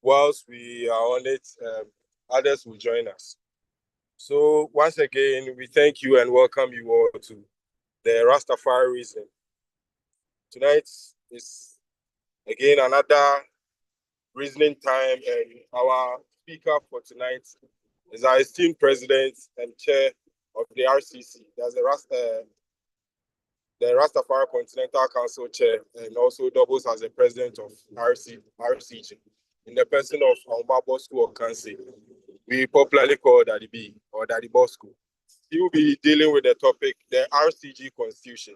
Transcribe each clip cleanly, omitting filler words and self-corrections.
whilst we are on it, others will join us. So once again, we thank you and welcome you all to the Rastafari Reason. Tonight is again another reasoning time, and our speaker for tonight is our esteemed president and chair of the RCC. That's the Rastafari Continental Council chair, and also doubles as the president of RCG, in the person of Aumba Bosco Okansi. We popularly call Daddy B or Daddy Bosco. He will be dealing with the topic, the RCG Constitution.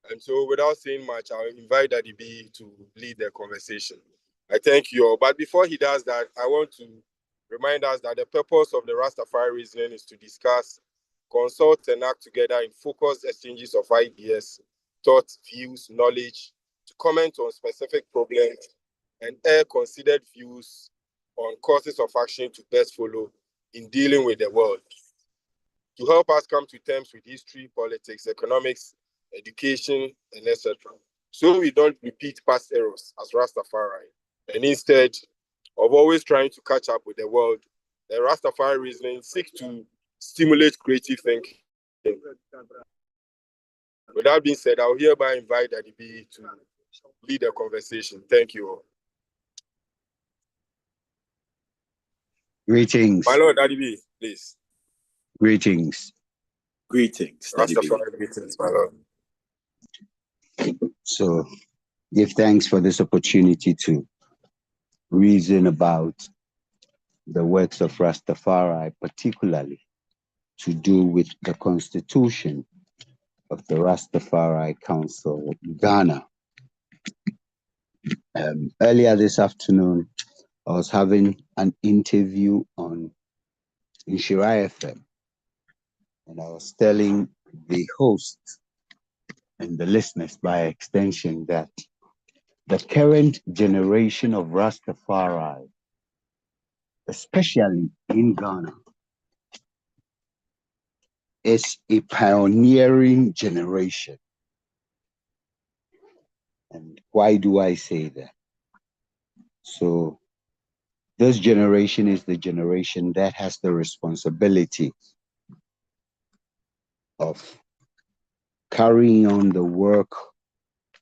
And so without saying much, I'll invite Daddy B to lead the conversation. I thank you all. But before he does that, I want to remind us that the purpose of the Rastafari Reasoning is to discuss, consult, and act together in focused exchanges of ideas, thoughts, views, knowledge, to comment on specific problems, and air considered views on courses of action to best follow in dealing with the world. To help us come to terms with history, politics, economics, education, and etc. So we don't repeat past errors as Rastafari. And instead of always trying to catch up with the world, the Rastafari Reasoning seeks to stimulate creative thinking. With that being said, I'll hereby invite Daddy B to lead the conversation. Thank you all. Greetings. My Lord, Daddy B, please. Greetings. Greetings, Daddy B. Rastafari greetings, my Lord. So, give thanks for this opportunity to reason about the works of Rastafari, particularly to do with the Constitution of the Rastafari Council of Ghana. Earlier this afternoon, I was having an interview in Shirai FM, and I was telling the host and the listeners by extension that the current generation of Rastafari, especially in Ghana, is a pioneering generation. And why do I say that? So this generation is the generation that has the responsibility of carrying on the work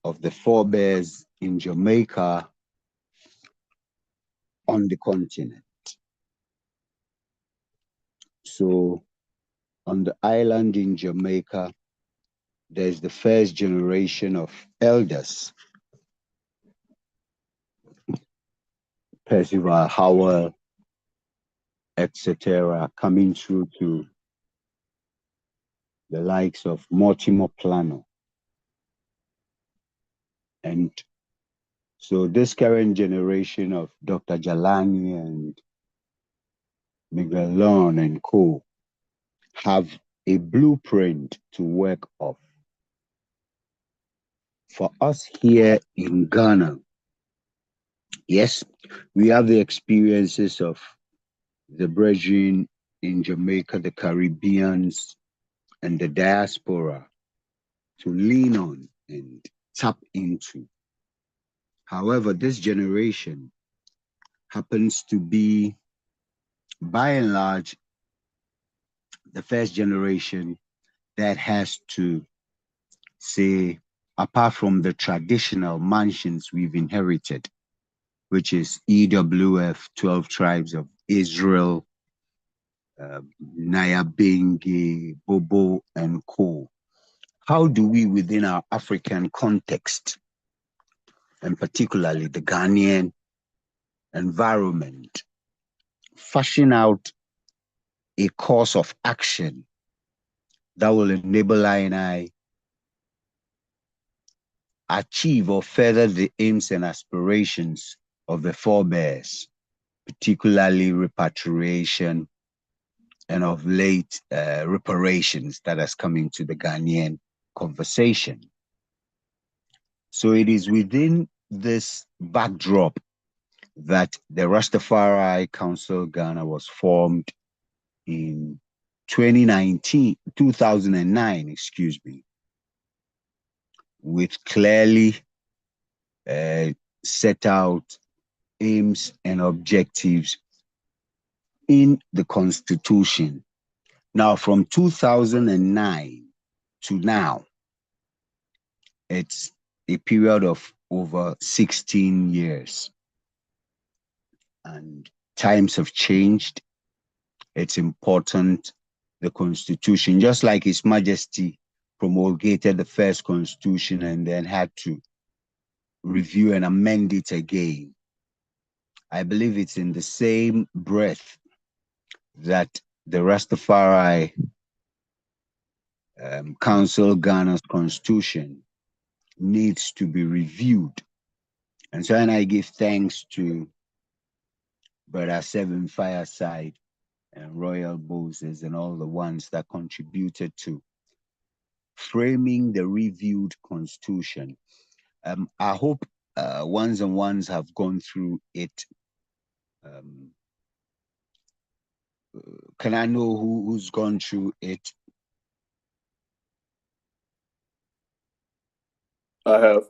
of the forebears in Jamaica on the continent. So on the island in Jamaica, there's the first generation of elders, Percival Howell, etc., coming through to the likes of Mortimer Plano. And so this current generation of Dr. Jalani and Miguel Lon and co have a blueprint to work off. For us here in Ghana, yes, we have the experiences of the brethren in Jamaica, the Caribbeans, and the diaspora to lean on and tap into. However, this generation happens to be, by and large, the first generation that has to say, apart from the traditional mansions we've inherited, which is EWF, 12 Tribes of Israel, Nyabingi, Bobo, and co. How do we, within our African context, and particularly the Ghanaian environment, fashion out a course of action that will enable I and I achieve or further the aims and aspirations of the forebears, particularly repatriation and of late reparations that has come into the Ghanaian conversation. So it is within this backdrop that the Rastafari Council Ghana was formed in 2009, excuse me, with clearly set out aims and objectives in the Constitution. Now, from 2009 to now, it's a period of over 16 years. And times have changed. It's important. The Constitution, just like His Majesty promulgated the first Constitution and then had to review and amend it again, I believe it's in the same breath that the Rastafari Council Ghana's Constitution needs to be reviewed. And so, and I give thanks to Brother Seven Fireside and Royal Moses and all the ones that contributed to framing the reviewed Constitution. I hope ones and ones have gone through it. Can I know who's gone through it? I have.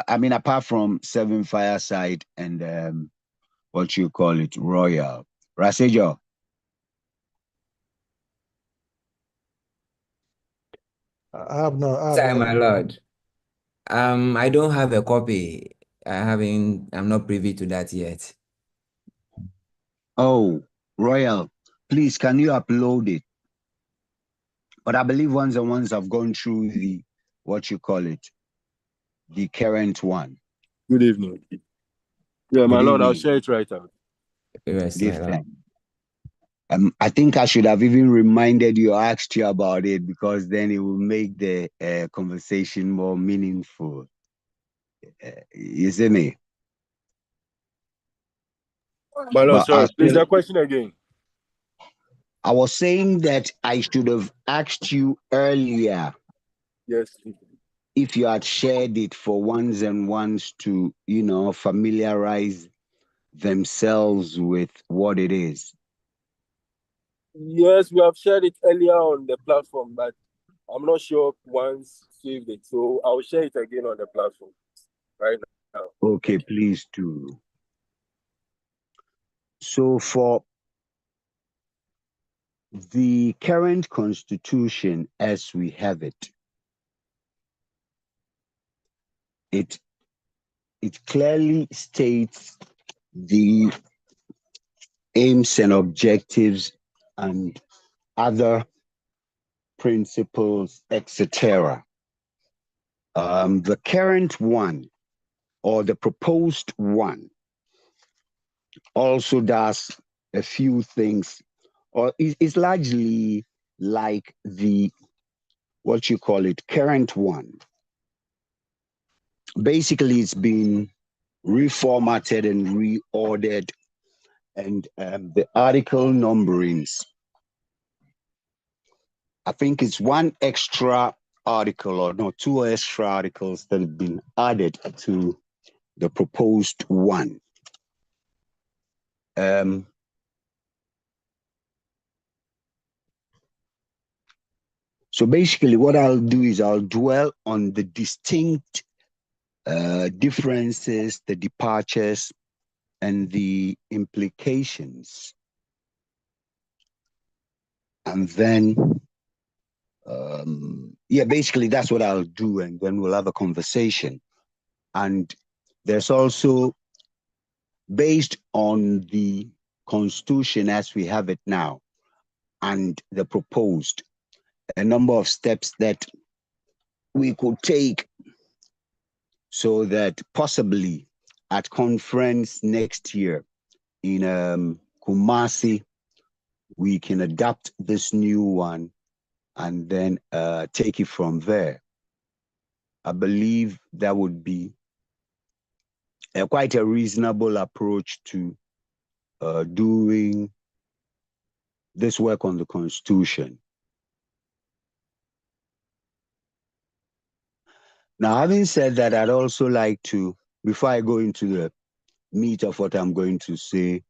I mean, apart from Seven Fireside and what you call it, Royal. Rasejo. I have no. Sorry, my lord. I don't have a copy. I'm not privy to that yet. Oh, Royal, please, can you upload it? But I believe ones and ones have gone through the, what you call it, the current one. Good evening. Yeah, my lord, I'll share it right out. Yes, Give my lord. thanks. I think I should have even reminded you or asked you about it, because then it will make the conversation more meaningful. You see me? My lord, But sorry, please, that question again. I was saying that I should have asked you earlier Yes. if you had shared it for ones and ones to, you know, familiarize themselves with what it is. Yes, we have shared it earlier on the platform, but I'm not sure once saved it. So I'll share it again on the platform right now. Okay, please do. So for the current Constitution as we have it, it clearly states the aims and objectives and other principles, etc. The current one, or the proposed one, also does a few things, or is largely like the, what you call it, current one. Basically, it's been reformatted and reordered, and the article numberings, I think it's one extra article, or no, two extra articles that have been added to the proposed one. So basically what I'll do is I'll dwell on the distinct differences, the departures, and the implications. And then, yeah, basically that's what I'll do, and then we'll have a conversation. And there's also, based on the Constitution as we have it now, and the proposed, a number of steps that we could take so that possibly at conference next year in Kumasi, we can adapt this new one and then take it from there. I believe that would be quite a reasonable approach to doing this work on the Constitution. Now, having said that, I'd also like to, before I go into the meat of what I'm going to say,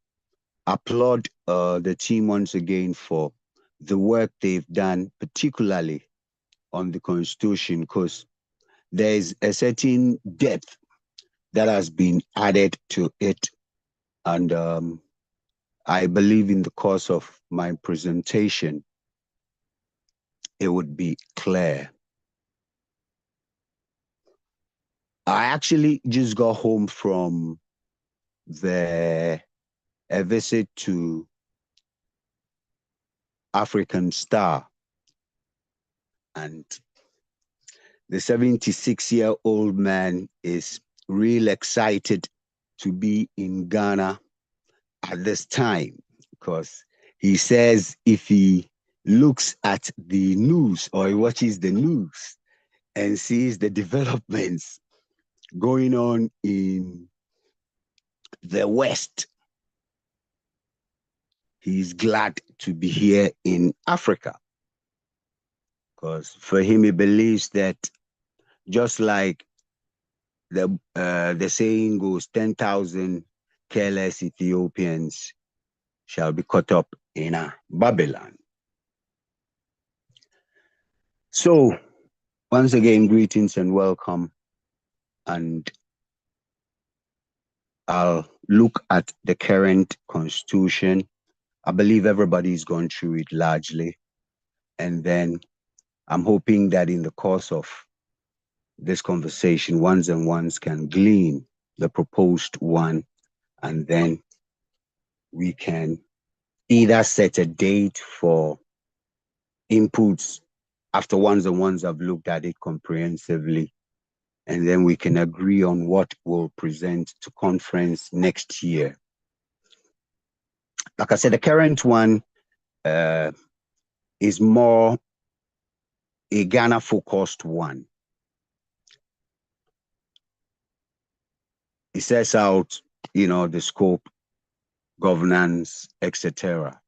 applaud the team once again for the work they've done, particularly on the Constitution because there's a certain depth that has been added to it. And I believe in the course of my presentation, it would be clear. I actually just got home from a visit to African Star, and the 76-year-old man is real excited to be in Ghana at this time because he says if he looks at the news or he watches the news and sees the developments going on in the West, he's glad to be here in Africa. Because for him, he believes that just like the saying goes, 10,000 careless Ethiopians shall be caught up in Babylon. So, once again, greetings and welcome. And I'll look at the current constitution. I believe everybody's gone through it largely. And then I'm hoping that in the course of this conversation, ones and ones can glean the proposed one, and then we can either set a date for inputs after ones and ones have looked at it comprehensively, and then we can agree on what we'll present to conference next year. Like I said, the current one is more a Ghana-focused one. It sets out, the scope, governance, etc.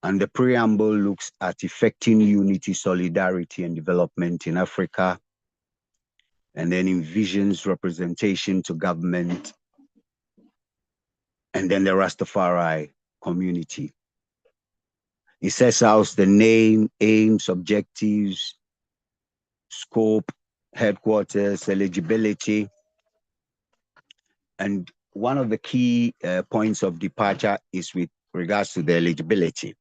And the preamble looks at effecting unity, solidarity, and development in Africa, and then envisions representation to government, and then the Rastafari community. It sets out the name, aims, objectives, scope, headquarters, eligibility. And one of the key points of departure is with regards to the eligibility,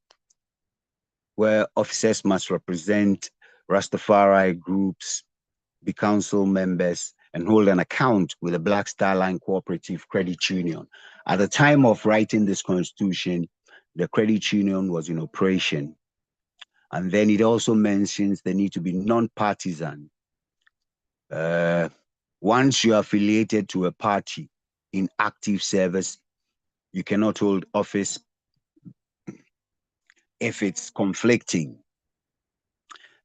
where officers must represent Rastafari groups, be council members, and hold an account with the Black Star Line Cooperative Credit Union. At the time of writing this constitution, the credit union was in operation. And then it also mentions the need to be non-partisan. Once you're affiliated to a party in active service, you cannot hold office if it's conflicting.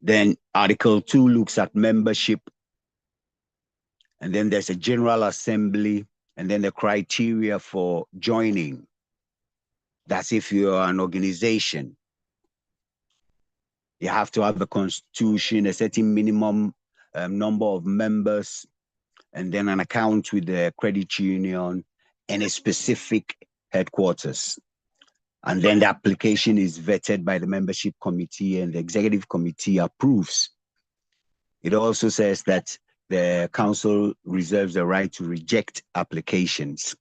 Then Article 2 looks at membership, and then there's a general assembly, and then the criteria for joining. That's if you're an organization. You have to have a constitution, a certain minimum number of members, and then an account with the credit union and a specific headquarters. And then the application is vetted by the membership committee and the executive committee approves. It also says that the council reserves the right to reject applications.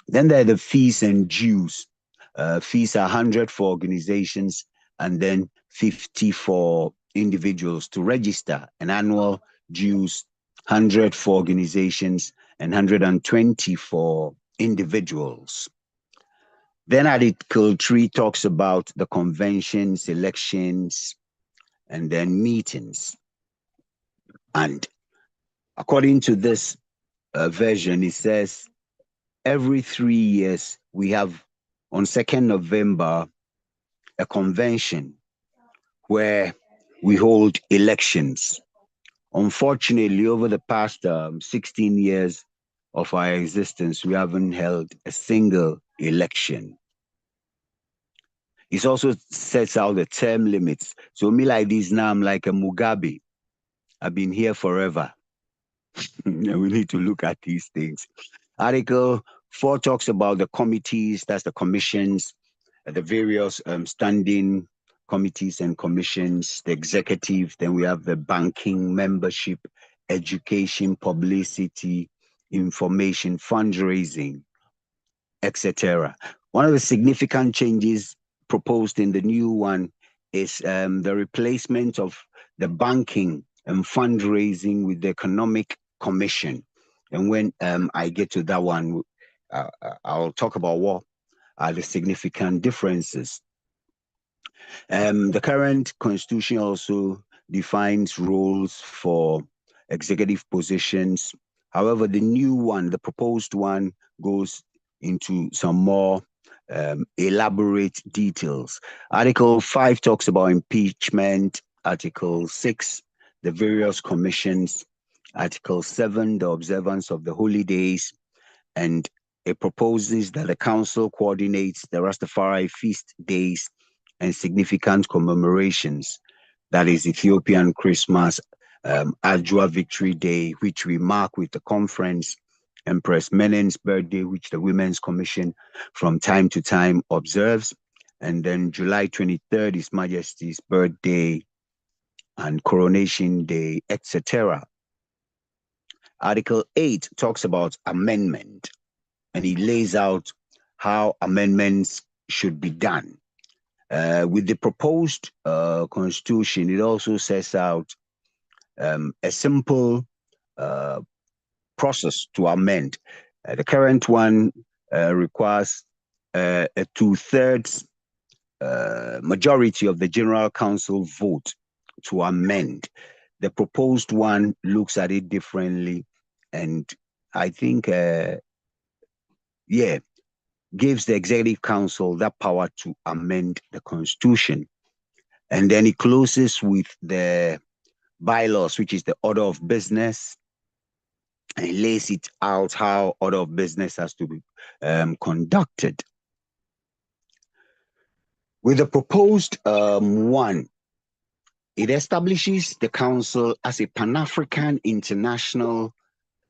Then there are the fees and dues. Fees are 100 for organizations and then 50 for individuals to register. An annual dues, 100 for organizations and 120 for individuals. Then Article 3 talks about the conventions, elections, and then meetings. And according to this version, it says every 3 years we have on 2nd November a convention where we hold elections. Unfortunately, over the past 16 years of our existence, we haven't held a single election. It also sets out the term limits. So me like this now, I'm like a Mugabe. I've been here forever. And we need to look at these things. Article 4 talks about the committees, that's the commissions, the various standing committees and commissions, the executive, then we have the banking, membership, education, publicity, information, fundraising, etc. One of the significant changes proposed in the new one is the replacement of the banking and fundraising with the economic commission. And when I get to that one, I'll talk about what are the significant differences. The current constitution also defines roles for executive positions. However, the new one, the proposed one, goes into some more elaborate details. Article 5 talks about impeachment. Article 6, the various commissions. Article 7, the observance of the holy days. And it proposes that the council coordinates the Rastafari feast days and significant commemorations. That is Ethiopian Christmas, Adjua Victory Day, which we mark with the conference, Empress Menen's birthday, which the Women's Commission from time to time observes. And then July 23rd is Majesty's birthday and Coronation Day, etc. Article 8 talks about amendment, and it lays out how amendments should be done. With the proposed constitution, it also sets out a simple process to amend. The current one requires a 2/3 majority of the General Council vote to amend. The proposed one looks at it differently, and I think, gives the Executive Council that power to amend the Constitution. And then it closes with the bylaws, which is the order of business, and it lays it out how order of business has to be conducted. With the proposed one, it establishes the council as a Pan-African international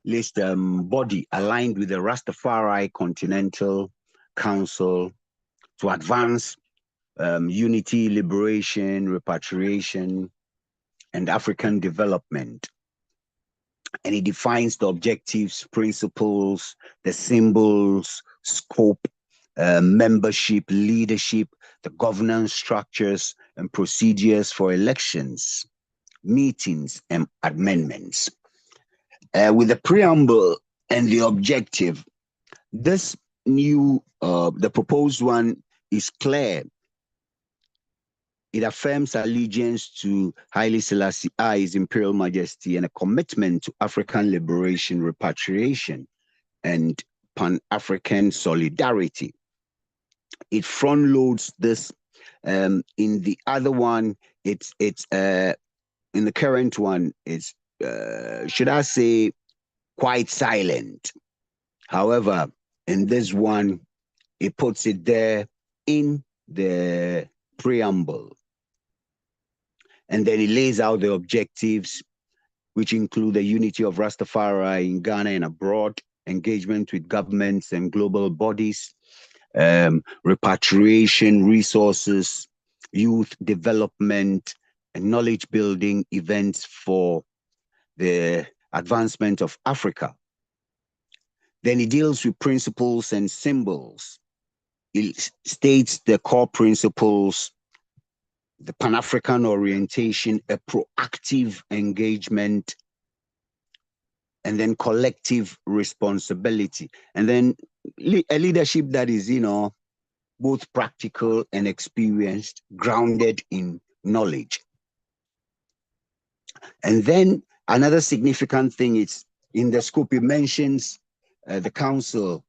list body aligned with the Rastafari Continental Council to advance unity, liberation, repatriation, and African development. And it defines the objectives, principles, the symbols, scope, membership, leadership, the governance structures and procedures for elections, meetings, and amendments. With the preamble and the objective, this new, the proposed one is clear. It affirms allegiance to Haile Selassie I, His Imperial Majesty, and a commitment to African liberation, repatriation, and Pan-African solidarity. It front loads this. In the other one, it's in the current one, it's should I say quite silent. However, in this one, it puts it there in the preamble. And then it lays out the objectives, which include the unity of Rastafari in Ghana and abroad, engagement with governments and global bodies, repatriation, resources, youth development, and knowledge building events for the advancement of Africa. Then it deals with principles and symbols. It states the core principles, the Pan-African orientation, a proactive engagement, and then collective responsibility. And then a leadership that is, both practical and experienced, grounded in knowledge. And then another significant thing is in the scope, it mentions the council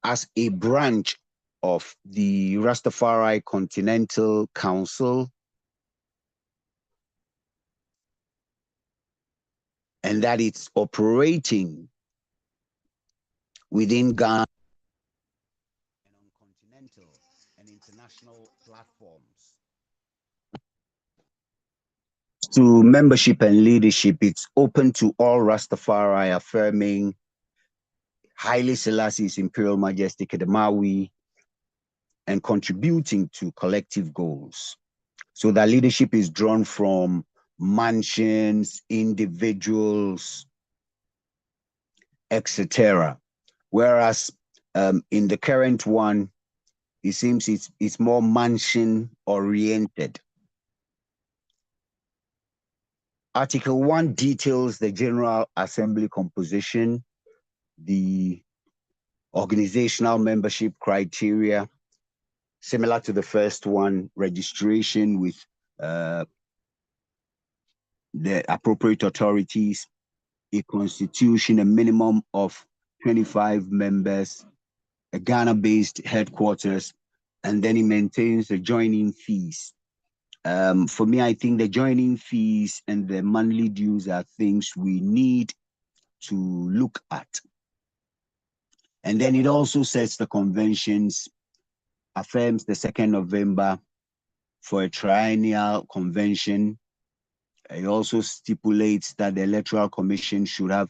as a branch of the Rastafari Continental Council, and that it's operating within Ghana and on continental and international platforms. To membership and leadership, it's open to all Rastafari, affirming Haile Selassie's Imperial Majesty Kedemawi and contributing to collective goals. So that leadership is drawn from mansions, individuals, etc. Whereas in the current one, it seems it's more mansion oriented. Article 1 details the General Assembly composition, the organizational membership criteria, similar to the first one, registration with the appropriate authorities, a constitution, a minimum of 25 members, a Ghana-based headquarters, and then it maintains the joining fees. For me, I think the joining fees and the monthly dues are things we need to look at. And then it also sets the conventions, affirms the 2nd November for a triennial convention. It also stipulates that the Electoral Commission should have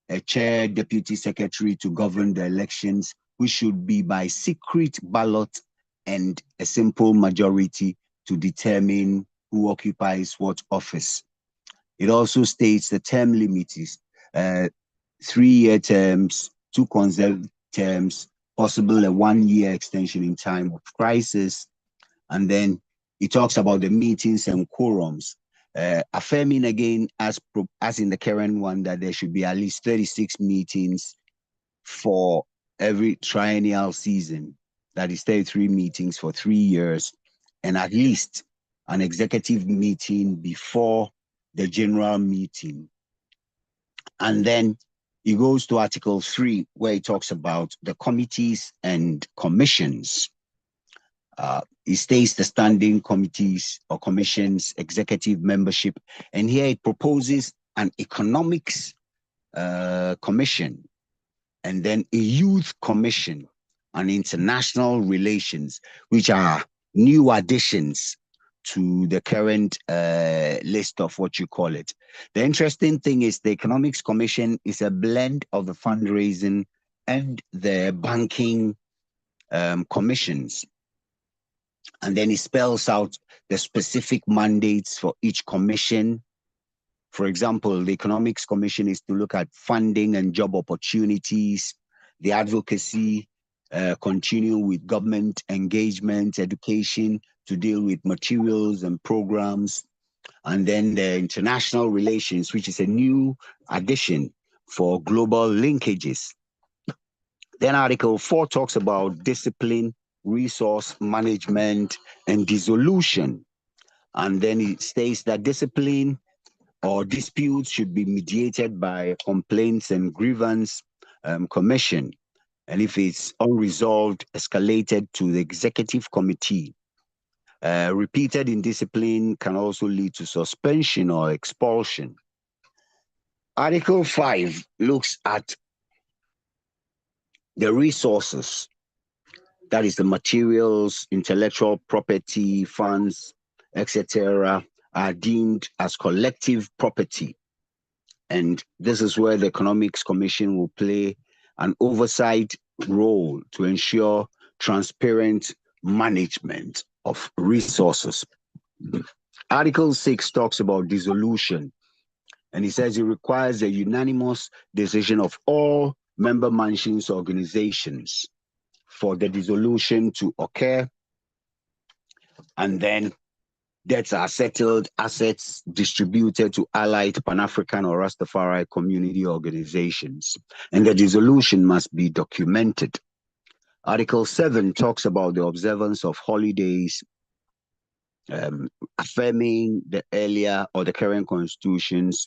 a chair, deputy secretary to govern the elections, which should be by secret ballot and a simple majority to determine who occupies what office. It also states the term limit is 3-year terms, 2 consecutive terms, possible a 1-year extension in time of crisis. And then it talks about the meetings and quorums, affirming again, as in the current one, that there should be at least 36 meetings for every triennial season. That is 33 meetings for 3 years, and at least an executive meeting before the general meeting. And then it goes to Article 3, where it talks about the committees and commissions. It states the standing committees or commissions, executive membership, and here it proposes an economics commission, and then a youth commission, and international relations, which are new additions to the current list of what you call it. The interesting thing is the Economics Commission is a blend of the fundraising and the banking commissions. And then it spells out the specific mandates for each commission. For example, the Economics Commission is to look at funding and job opportunities, the advocacy, continue with government engagement, education, to deal with materials and programs, and then the international relations, which is a new addition for global linkages. Then Article 4 talks about discipline, resource management, and dissolution. And then it states that discipline or disputes should be mediated by a complaints and grievance commission. And if it's unresolved, escalated to the executive committee. Repeated indiscipline can also lead to suspension or expulsion. Article 5 looks at the resources, that is the materials, intellectual property, funds, etc., are deemed as collective property. And this is where the Economics Commission will play an oversight role to ensure transparent management of resources. Article 6 talks about dissolution, and it says it requires a unanimous decision of all member mansions organizations for the dissolution to occur, and then debts are settled, assets distributed to allied Pan-African or Rastafari community organizations, and the dissolution must be documented. Article 7 talks about the observance of holidays, affirming the earlier or the current constitution's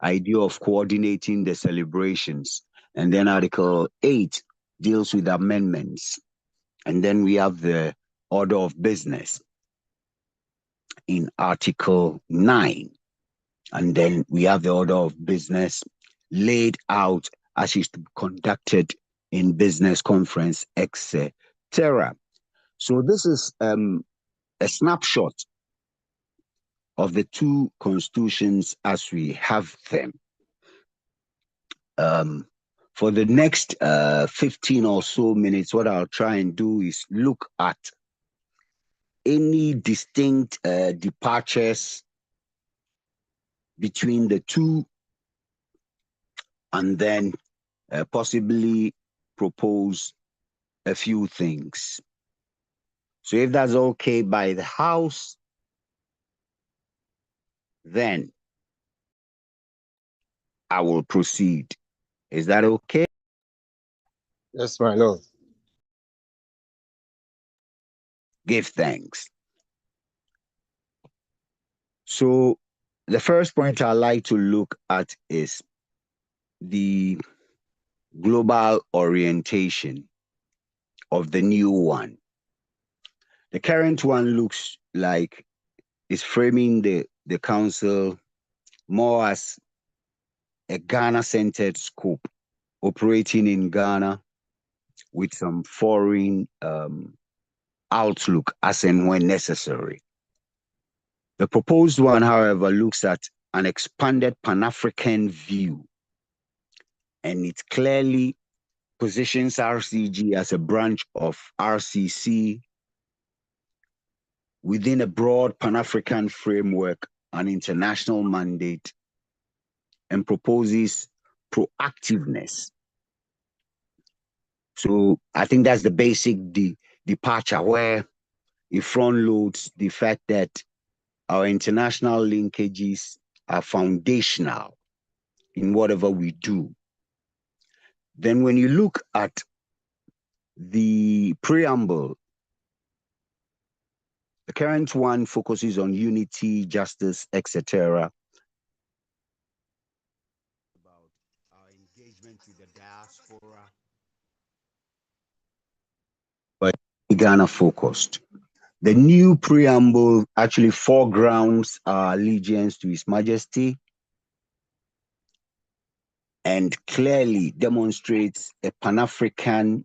idea of coordinating the celebrations. And then Article 8 deals with amendments. And then we have the order of business in Article 9. And then we have the order of business laid out as is conducted in business conference, etc. So this is a snapshot of the two constitutions as we have them. For the next 15 or so minutes, what I'll try and do is look at any distinct departures between the two, and then possibly propose a few things. So if that's okay by the House, then I will proceed. Is that okay? Yes, my lord. Give thanks. So the first point I'd like to look at is the global orientation of the new one. The current one looks like it's framing the council more as a Ghana-centered scope, operating in Ghana with some foreign outlook as and when necessary. The proposed one, however, looks at an expanded Pan-African view, and it clearly positions RCG as a branch of RCC within a broad Pan-African framework, an international mandate, and proposes proactiveness. So I think that's the basic departure, where it front loads the fact that our international linkages are foundational in whatever we do. Then when you look at the preamble, the current one focuses on unity, justice, etc. About our engagement with the diaspora, but Ghana focused. The new preamble actually foregrounds our allegiance to His Majesty and clearly demonstrates a Pan-African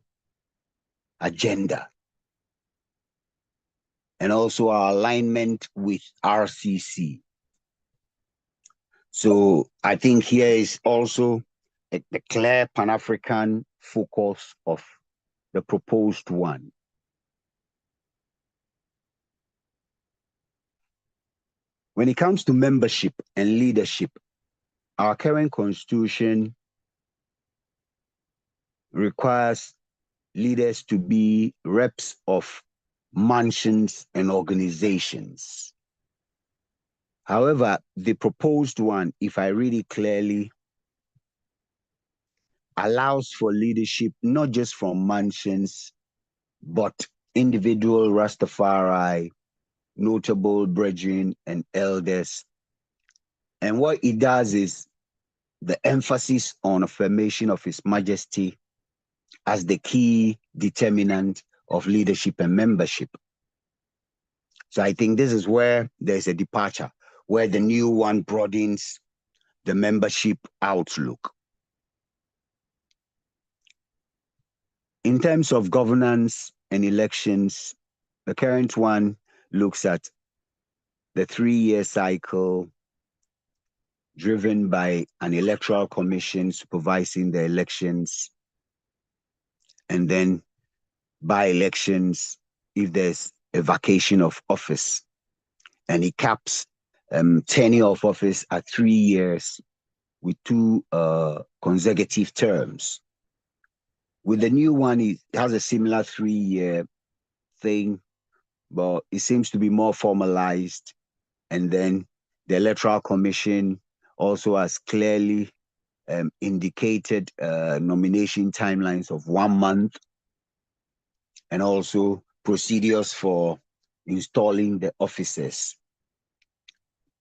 agenda, and also our alignment with RCC. So I think here is also the clear Pan-African focus of the proposed one. When it comes to membership and leadership, our current constitution requires leaders to be reps of mansions and organizations. However, the proposed one, if I read it clearly, allows for leadership not just from mansions, but individual Rastafari, notable brethren and elders. And what it does is the emphasis on affirmation of His Majesty as the key determinant of leadership and membership. So I think this is where there's a departure, where the new one broadens the membership outlook. In terms of governance and elections, the current one looks at the 3-year cycle driven by an electoral commission supervising the elections, and then by elections if there's a vacation of office, and it caps tenure of office at 3 years with 2 consecutive terms. With the new one, it has a similar 3-year thing, but it seems to be more formalized. And then the Electoral Commission also has clearly indicated nomination timelines of 1 month, and also procedures for installing the officers,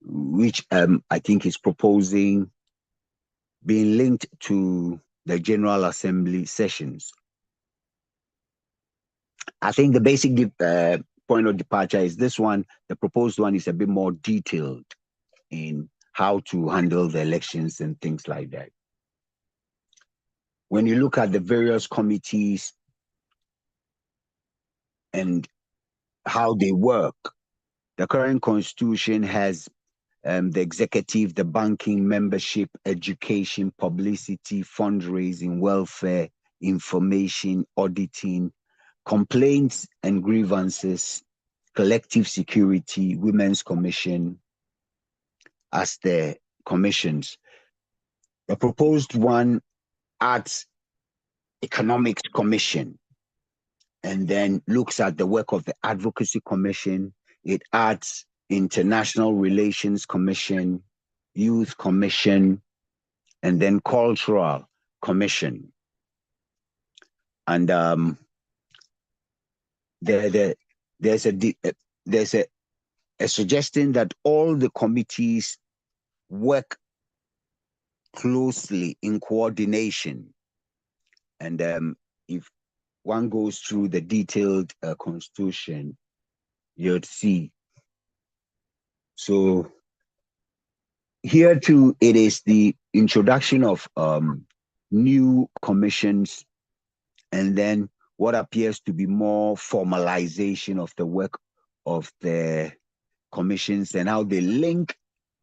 which I think is proposing being linked to the General Assembly sessions. I think the basic point of departure is this one. The proposed one is a bit more detailed in how to handle the elections and things like that. When you look at the various committees and how they work, the current constitution has the executive, the banking, membership, education, publicity, fundraising, welfare, information, auditing, complaints and grievances, Collective Security, Women's Commission as the commissions. The proposed one adds Economics Commission and then looks at the work of the Advocacy Commission. It adds International Relations Commission, Youth Commission, and then Cultural Commission. And there's a suggestion that all the committees work closely in coordination. And if one goes through the detailed constitution, you'd see. So here too, it is the introduction of new commissions, and then what appears to be more formalization of the work of the commissions and how they link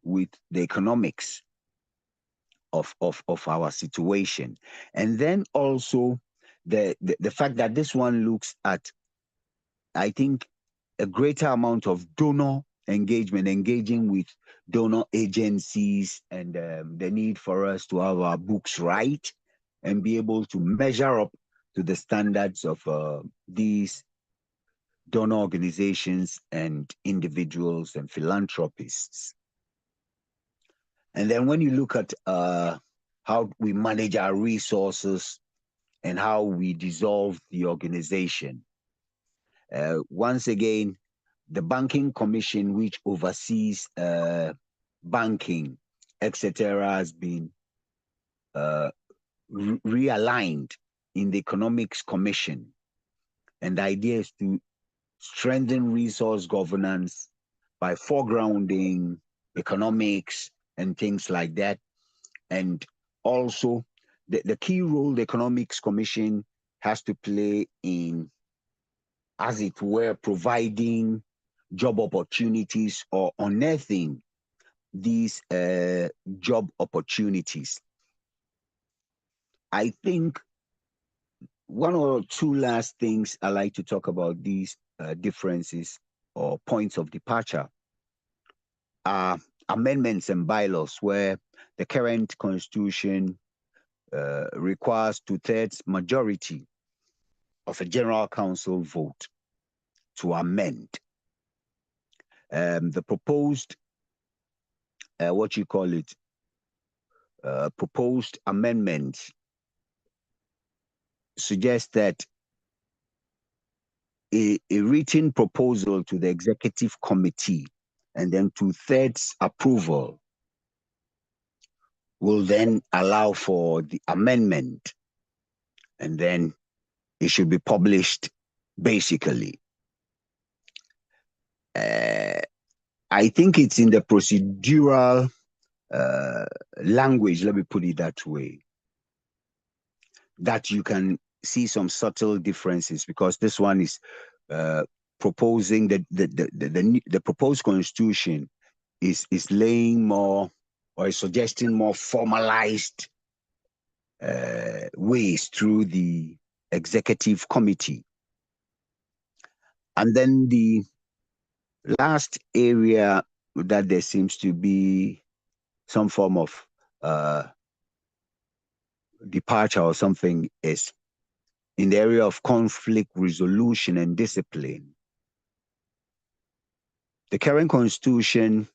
with the economics of our situation. And then also the fact that this one looks at, I think, a greater amount of donor engagement, engaging with donor agencies, and the need for us to have our books right and be able to measure up to the standards of these donor organizations and individuals and philanthropists. And then when you look at how we manage our resources and how we dissolve the organization, once again, the Banking Commission, which oversees banking, etc., has been realigned in the Economics Commission. And the idea is to strengthen resource governance by foregrounding economics and things like that. And also, the key role the Economics Commission has to play in, as it were, providing job opportunities or unearthing these job opportunities. I think one or two last things I like to talk about these differences or points of departure are amendments and bylaws, where the current constitution requires 2/3 majority of a general council vote to amend. The proposed, proposed amendments suggest that a written proposal to the executive committee and then 2/3 approval will then allow for the amendment, and then it should be published basically. I think it's in the procedural language, let me put it that way, that you can see some subtle differences, because this one is proposing the proposed constitution is laying more, or is suggesting more formalized ways through the executive committee. And then the last area that there seems to be some form of departure or something is in the area of conflict resolution and discipline. The current constitution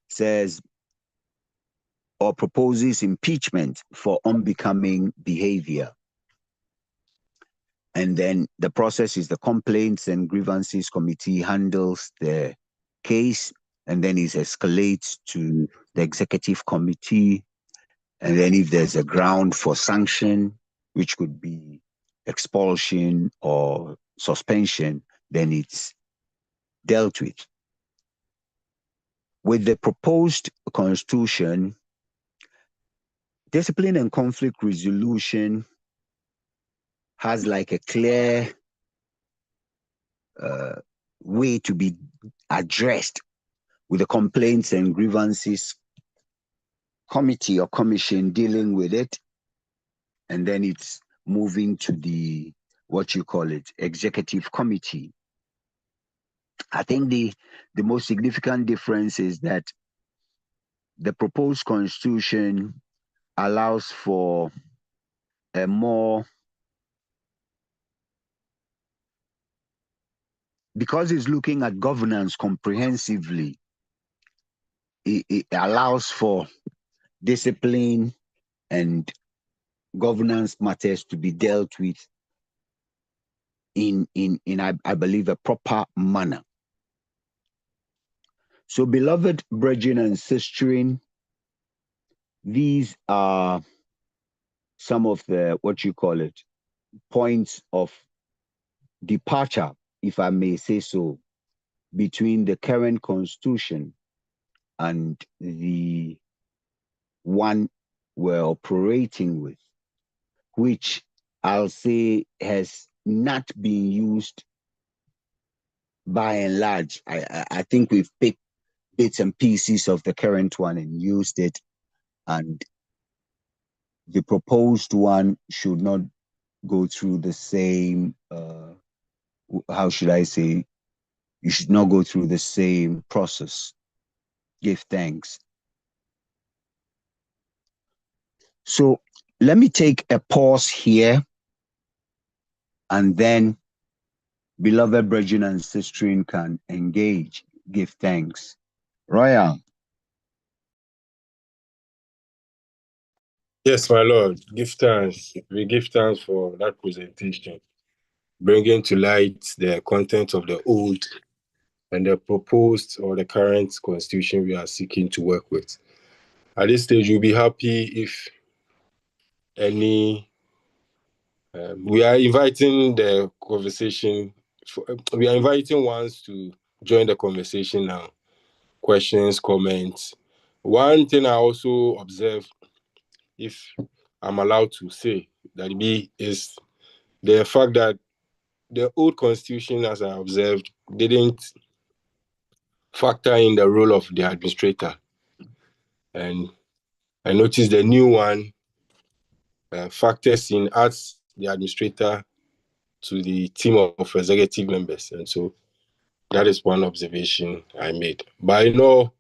says or proposes impeachment for unbecoming behavior. And then the process is the Complaints and Grievances Committee handles the case, and then it escalates to the Executive Committee. And then if there's a ground for sanction, which could be expulsion or suspension, then it's dealt with. With the proposed constitution, discipline and conflict resolution has like a clear way to be addressed with the Complaints and Grievances Committee or Commission dealing with it, and then it's moving to the, Executive Committee. I think the most significant difference is that the proposed constitution allows for a more, because it's looking at governance comprehensively, it allows for discipline and governance matters to be dealt with in I believe a proper manner. So, beloved brethren and sistren, these are some of the, what you call it, points of departure, if I may say so, between the current constitution and the one we're operating with, which I'll say has not been used by and large. I think we've picked bits and pieces of the current one and used it, and the proposed one should not go through the same, how should I say, you should not go through the same process. Give thanks. So let me take a pause here, and then beloved brethren and sistren can engage, give thanks. Royal. Yes, my Lord, give thanks. We give thanks for that presentation, bringing to light the content of the old and the proposed or the current constitution we are seeking to work with. At this stage, we'll be happy if any. We are inviting the conversation. We are inviting ones to join the conversation now. Questions, comments. One thing I also observe, if I'm allowed to say, that is the fact that the old constitution, as I observed, didn't factor in the role of the administrator. And I noticed the new one factors in, adds the administrator to the team of executive members. And so that is one observation I made. But I know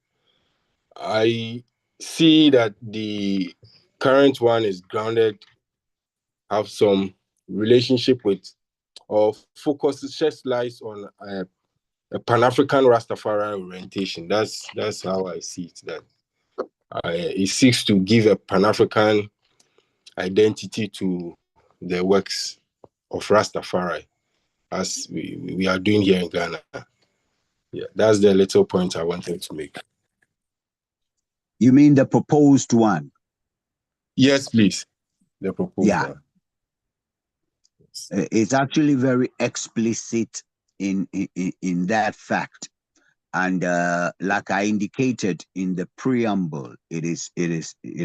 I see that the current one is grounded, have some relationship with, or focus just lies on a Pan-African Rastafari orientation. That's how I see it. That it seeks to give a Pan-African identity to the works of Rastafari, as we are doing here in Ghana. Yeah, that's the little point I wanted to make. You mean the proposed one? Yes, please. The proposed one. It's actually very explicit in that fact. And like I indicated in the preamble, it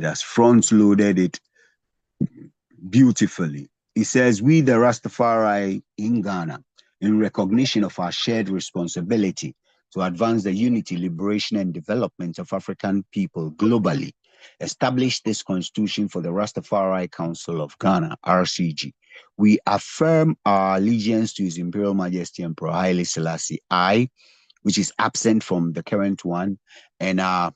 has front loaded it beautifully. It says, "We the Rastafari in Ghana, in recognition of our shared responsibility to advance the unity, liberation, and development of African people globally, establish this constitution for the Rastafari Council of Ghana, RCG. We affirm our allegiance to His Imperial Majesty Emperor Haile Selassie I, which is absent from the current one, and our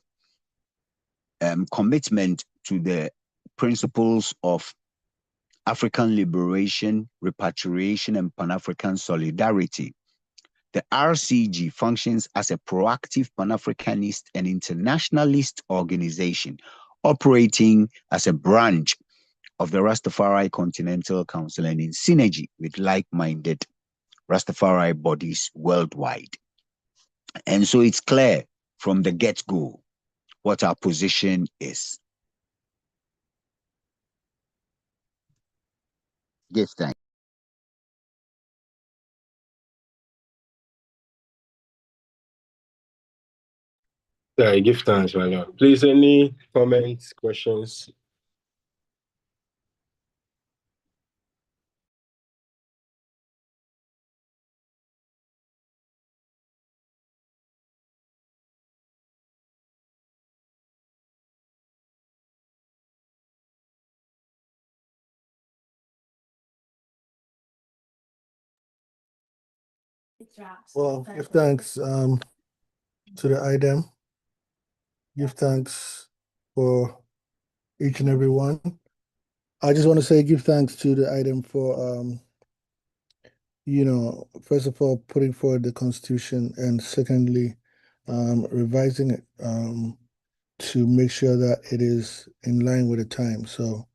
commitment to the principles of African liberation, repatriation, and Pan-African solidarity. The RCG functions as a proactive Pan-Africanist and internationalist organization operating as a branch of the Rastafari Continental Council and in synergy with like-minded Rastafari bodies worldwide." And so it's clear from the get-go what our position is. Give thanks. Yeah, give thanks, my Lord. Please, any comments, questions? Well, give thanks to the item. Give thanks for each and every one. I just want to say give thanks to the item for first of all, putting forward the Constitution, and secondly, revising it to make sure that it is in line with the time. So,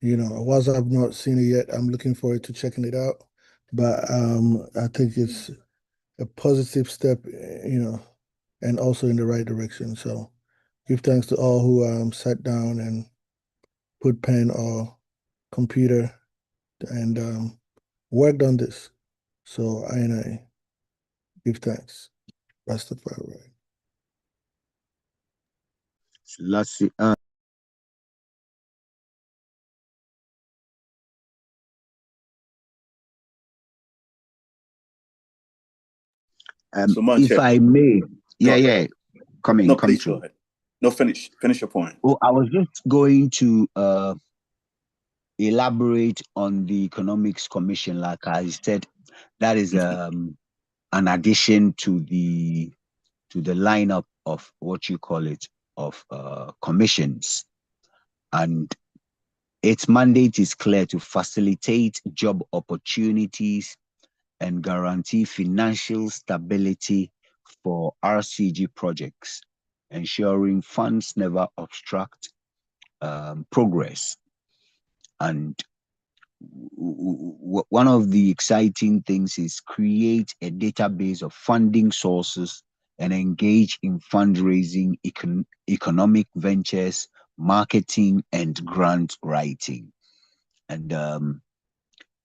whilst I've not seen it yet, I'm looking forward to checking it out. But I think it's a positive step, and also in the right direction. So, give thanks to all who sat down and put pen or computer and worked on this. So I give thanks. Rastafari. Selassie, So much. if I may, Go yeah, ahead. come No, please go through. ahead. No, finish your point. Oh, I was just going to elaborate on the Economics Commission. Like I said, that is an addition to the lineup of what you call it, of commissions, and its mandate is clear: to facilitate job opportunities and guarantee financial stability for RCG projects, ensuring funds never obstruct progress. And one of the exciting things is create a database of funding sources and engage in fundraising, economic ventures, marketing, and grant writing. And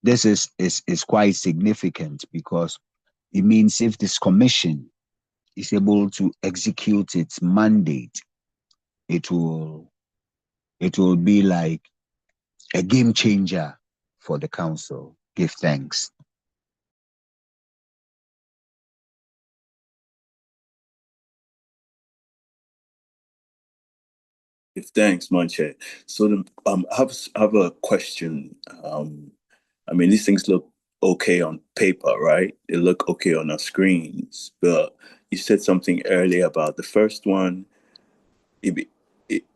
this is quite significant because it means if this commission is able to execute its mandate, it will be like a game changer for the council. Give thanks. Thanks, Manche. So I have a question. I mean, these things look okay on paper, right? They look okay on our screens. But you said something earlier about the first one. I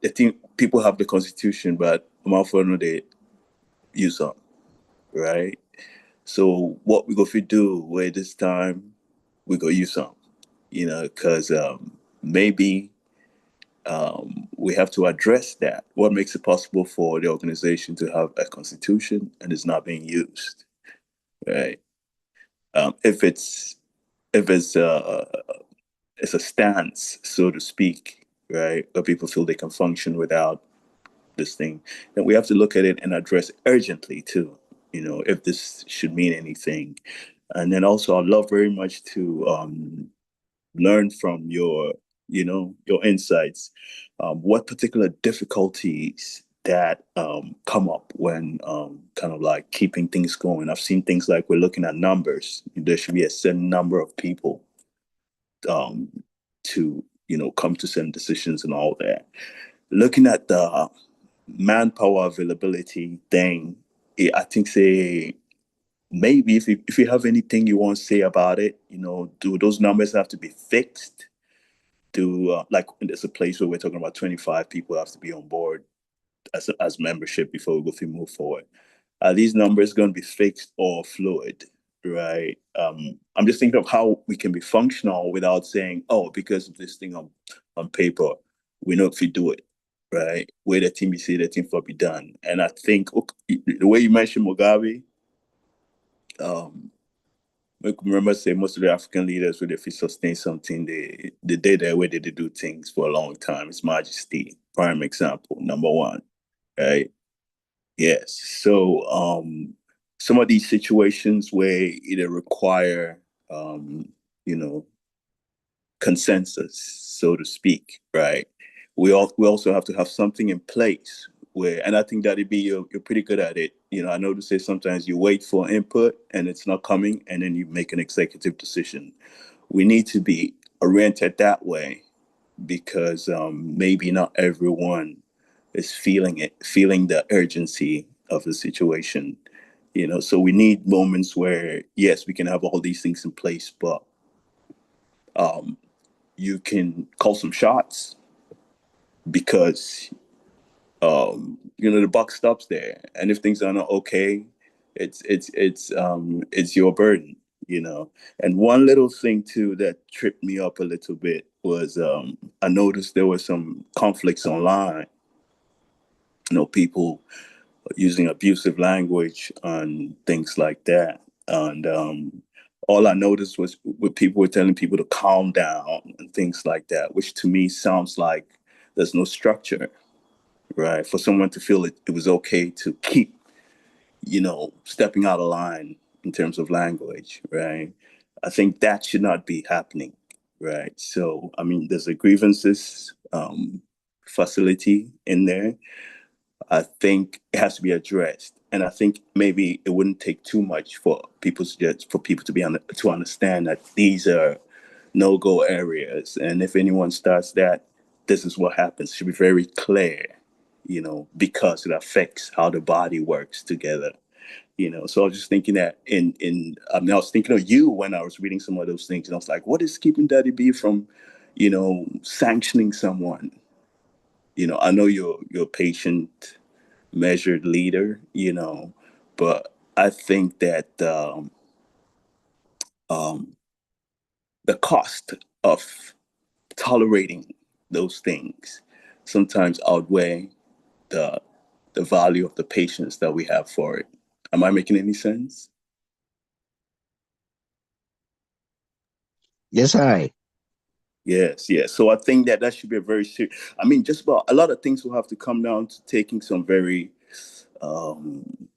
think people have the Constitution, but know they use them, right? So what we go to do with this time, we go use some, because maybe we have to address that. What makes it possible for the organization to have a constitution and it's not being used, right? If it's it's a stance, so to speak, right, where people feel they can function without this thing, then we have to look at it and address urgently too. If this should mean anything, and then also I'd love very much to learn from your insights. What particular difficulties that come up when kind of like keeping things going? I've seen things like we're looking at numbers. There should be a certain number of people to come to certain decisions and all that. Looking at the manpower availability thing, I think say maybe if you have anything you want to say about it, do those numbers have to be fixed? Like there's a place where we're talking about 25 people have to be on board as membership before we go to move forward. Are these numbers going to be fixed or fluid? Right. I'm just thinking of how we can be functional without saying, oh, because of this thing on paper, we know if we do it. Right. Where the team be say the team for be done. And I think the way you mentioned Mugabe, I remember saying most of the African leaders, when they sustain something, they did that way they do things for a long time. His Majesty, prime example, number one, right? Yes. So some of these situations where it require you know, consensus, so to speak, right? We also have to have something in place where, and I think that you're pretty good at it. I know to say sometimes you wait for input and it's not coming, and then you make an executive decision. We need to be oriented that way because maybe not everyone is feeling the urgency of the situation. You know, so we need moments where, yes, we can have all these things in place, but you can call some shots because you know, the buck stops there, and if things are not okay, it's your burden, you know. And one little thing too that tripped me up a little bit was I noticed there were some conflicts online. You know, people using abusive language and things like that, and all I noticed was what people were telling people to calm down and things like that, which to me sounds like there's no structure, right? For someone to feel it was okay to keep, you know, stepping out of line in terms of language, right? I think that should not be happening, right? So, I mean, there's a grievances facility in there. I think it has to be addressed, and I think maybe it wouldn't take too much for people to be to understand that these are no-go areas, and if anyone starts that, this is what happens. It should be very clear, you know, because it affects how the body works together. You know, so I was just thinking that I mean, I was thinking of you when I was reading some of those things, and I was like, what is keeping Daddy B from, you know, sanctioning someone? You know, I know you're patient, measured leader, you know, but I think that um, the cost of tolerating those things sometimes outweigh the the value of the patience that we have for it. Am I making any sense? Yes, I. Yes, yes. So I think that should be a very serious. I mean, just about a lot of things will have to come down to taking some very um,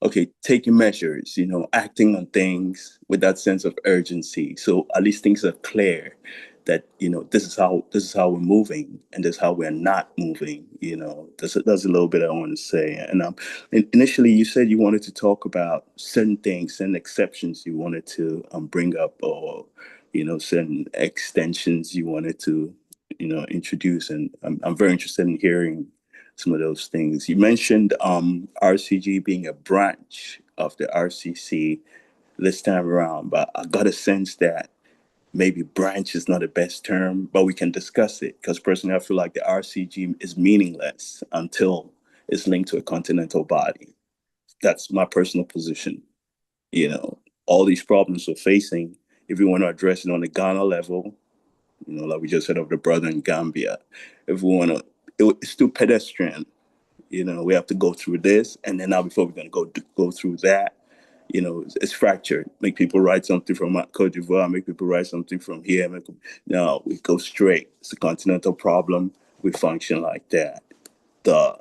okay, taking measures, you know, acting on things with that sense of urgency. So at least things are clear that, you know, this is how we're moving, and this is how we're not moving. You know, that's a little bit I want to say. And initially you said you wanted to talk about certain things, certain exceptions you wanted to bring up, or, you know, certain extensions you wanted to, you know, introduce. And I'm very interested in hearing some of those things. You mentioned RCG being a branch of the RCC this time around, but I got a sense that maybe branch is not the best term, but we can discuss it, because personally I feel like the RCG is meaningless until it's linked to a continental body. That's my personal position. You know, all these problems we're facing, if we want to address it on the Ghana level, you know, like we just said of the brother in Gambia, if we want to, it's too pedestrian. You know, we have to go through this, and then now before we're going to go through that, you know, it's fractured. Make people write something from Cote d'Ivoire, make people write something from here. No, we go straight. It's a continental problem. We function like that. The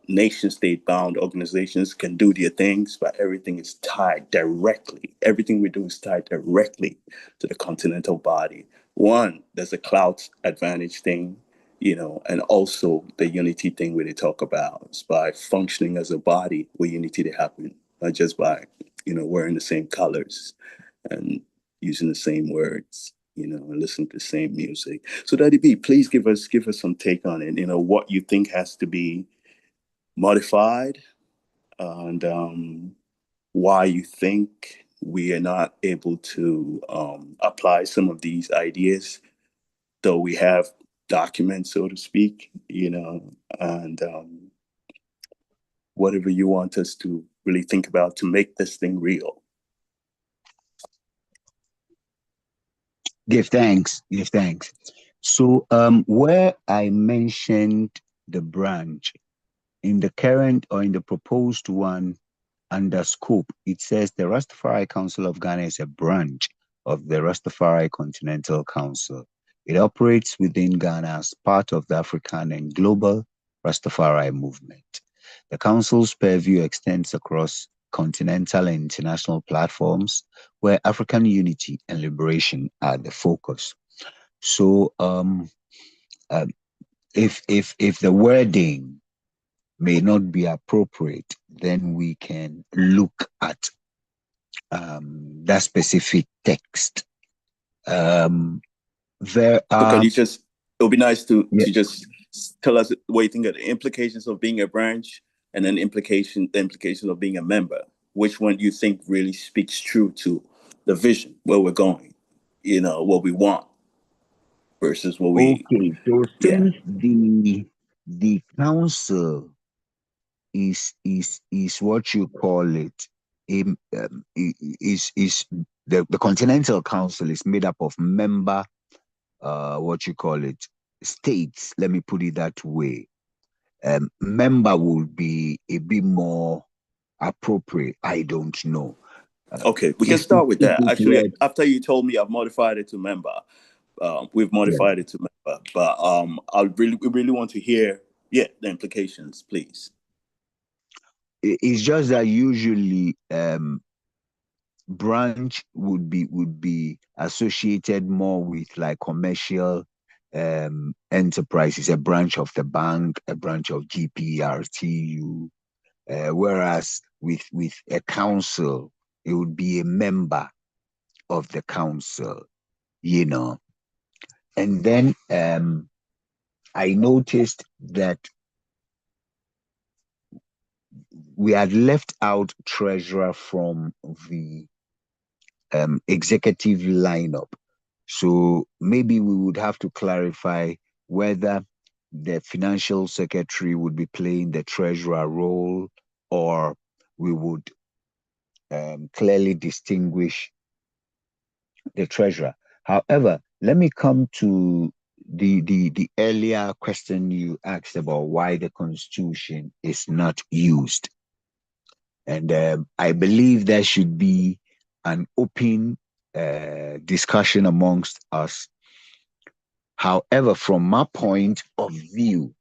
nation state bound organizations can do their things, but everything is tied directly. Everything we do is tied directly to the continental body. One, there's a clout advantage thing, you know, and also the unity thing where they talk about is by functioning as a body where unity to happen, not just by, you know, wearing the same colors and using the same words, you know, and listening to the same music. So Daddy B, please give us some take on it, you know, what you think has to be modified, and why you think we are not able to apply some of these ideas, though we have documents, so to speak, you know, and whatever you want us to really think about to make this thing real. Give thanks. Give thanks. So, where I mentioned the branch in the current or in the proposed one under scope, it says the Rastafari Council of Ghana is a branch of the Rastafari Continental Council. It operates within Ghana as part of the African and global Rastafari movement. The council's purview extends across continental and international platforms where African unity and liberation are the focus. So, if the wording may not be appropriate, then we can look at that specific text. There So are. can you just, it would be nice to Yeah. just tell us what you think of the implications of being a branch and then the implications of being a member. Which one do you think really speaks true to the vision, where we're going, what we want versus what we, Okay, so yeah. since the council is what you call it, is the Continental Council is made up of member, what you call it, states. Let me put it that way. Member would be a bit more appropriate. I don't know. Okay, we can If start with that. it Actually, were, after you told me I've modified it to member, we've yeah, modified it to member. But we really want to hear, the implications, please. it's just that usually branch would be associated more with like commercial enterprises, a branch of the bank, a branch of GPRTU, whereas with a council, it would be a member of the council, you know. And then I noticed that we had left out treasurer from the executive lineup. So maybe we would have to clarify whether the financial secretary would be playing the treasurer role, or we would clearly distinguish the treasurer. However, let me come to the earlier question you asked about why the constitution is not used. And I believe there should be an open discussion amongst us. However, from my point of view,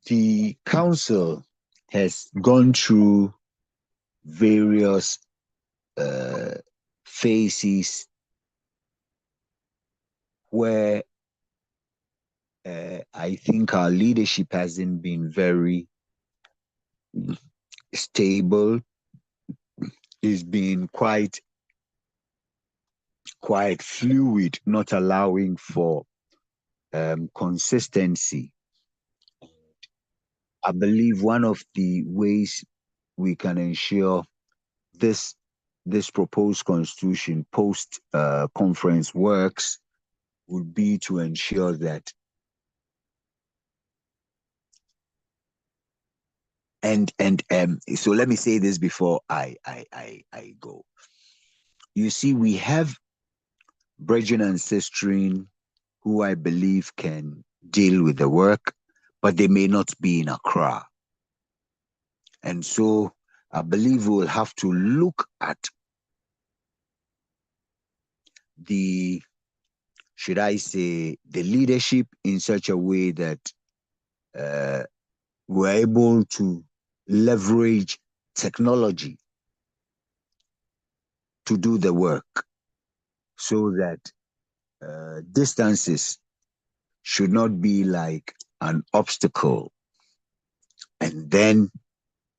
the council has gone through various phases where I think our leadership hasn't been very stable. It's been quite fluid, not allowing for consistency. I believe one of the ways we can ensure this proposed constitution post conference works would be to ensure that and so let me say this before I go. You see, we have Bridging and Sistering, who I believe can deal with the work, but they may not be in Accra. And so I believe we will have to look at the, should I say, the leadership in such a way that we're able to leverage technology to do the work, so that distances should not be like an obstacle. And then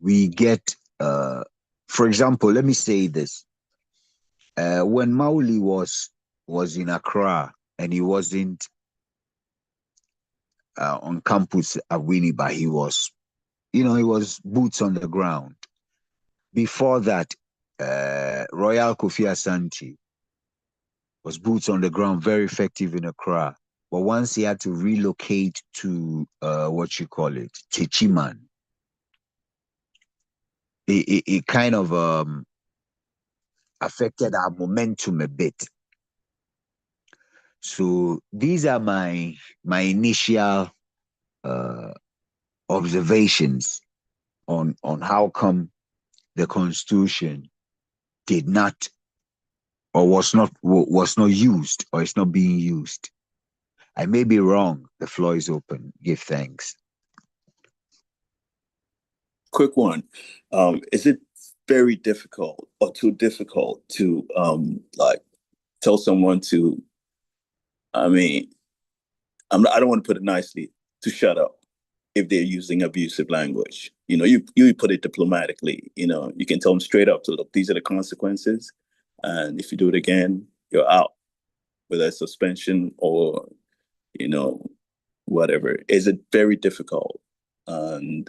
we get, for example, let me say this. When Mauli was in Accra and he wasn't on campus at Winneba, he was boots on the ground. Before that, Royal Kofi Asante was boots on the ground, very effective in Accra. But once he had to relocate to Techiman, it kind of affected our momentum a bit. So these are my initial observations on how come the Constitution did not, or was not used, or is not being used. I may be wrong. The floor is open. Give thanks. Quick one. Is it very difficult or too difficult to tell someone to, I don't want to put it nicely, to shut up if they're using abusive language? You put it diplomatically. You can tell them straight up, to look, these are the consequences, and if you do it again, you're out, whether it's suspension or whatever? Is it very difficult? And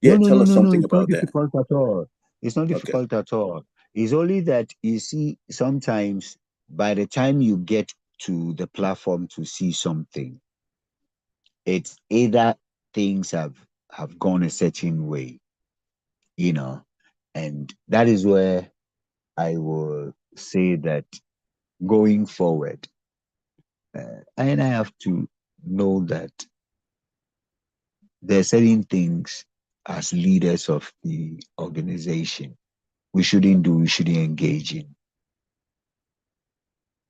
yeah, tell us No. something It's not about that. difficult at all. It's not Okay. difficult at all. It's only that you see, sometimes by the time you get to the platform to see something, it's either things have gone a certain way, you know, and that is where I will say that going forward, and I have to know that there are certain things as leaders of the organization we shouldn't do, we shouldn't engage in.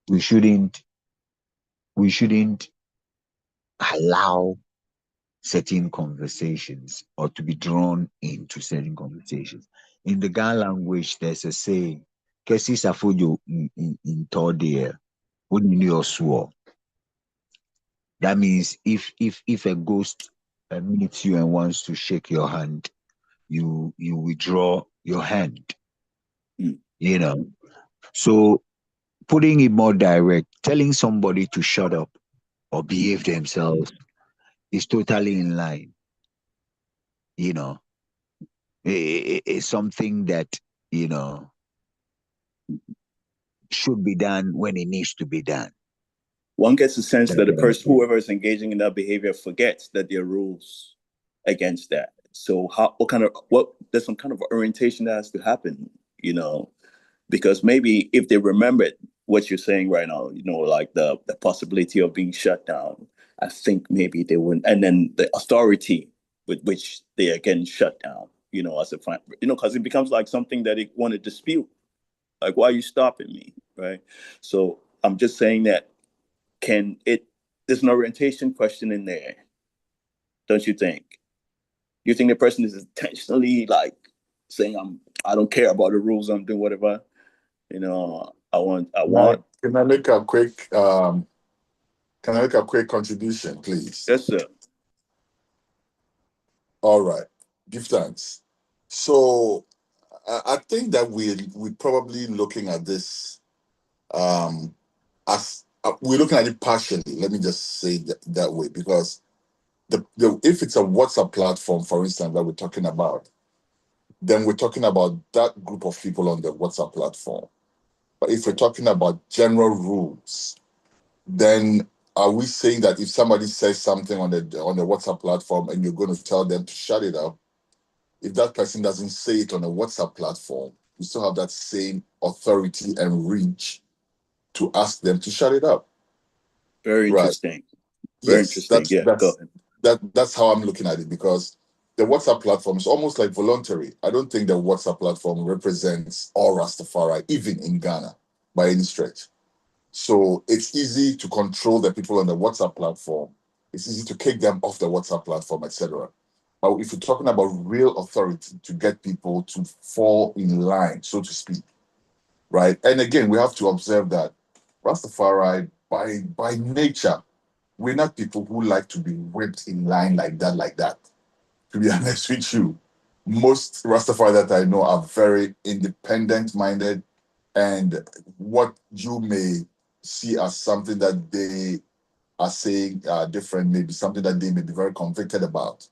We shouldn't allow certain conversations or to be drawn into certain conversations. In the Ghana language, there's a saying, Kesi Safojo in Todia, when you know swore. That means if a ghost meets you and wants to shake your hand, you withdraw your hand, Mm. you know. So putting it more direct, telling somebody to shut up or behave themselves is totally in line, you know. It's something that, you know, should be done when it needs to be done. One gets a sense That's that the what I person, think. whoever is engaging in that behavior, forgets that there are rules against that. So there's some kind of orientation that has to happen, you know, because maybe if they remembered what you're saying right now, you know, like the possibility of being shut down, I think maybe they wouldn't. And then the authority with which they are getting shut down, you know, as a fine, you know, because it becomes like something that they want to dispute. Like, why are you stopping me? Right. So I'm just saying that there's an orientation question in there, don't you think? You think the person is intentionally like saying I don't care about the rules, I'm doing whatever, you know, I want. Can I make a quick contribution, please? Yes, sir. All right. Give thanks. So I think that we're probably looking at this as we're looking at it partially. Let me just say that way, because if it's a WhatsApp platform, for instance, that we're talking about, then we're talking about that group of people on the WhatsApp platform. But if we're talking about general rules, then are we saying that if somebody says something on the WhatsApp platform and you're going to tell them to shut it up, if that person doesn't say it on a WhatsApp platform, you still have that same authority and reach to ask them to shut it up? Very Right. interesting. Very Yes, interesting. Yeah, go ahead. that's how I'm looking at it, because the WhatsApp platform is almost like voluntary. I don't think the WhatsApp platform represents all Rastafari, even in Ghana, by any stretch. So it's easy to control the people on the WhatsApp platform. It's easy to kick them off the WhatsApp platform, etc. But if you're talking about real authority to get people to fall in line, so to speak, right? And again, we have to observe that Rastafari, by nature, we're not people who like to be whipped in line like that. To be honest with you, most Rastafari that I know are very independent minded, and what you may see as something that they are saying different, maybe something that they may be very convicted about.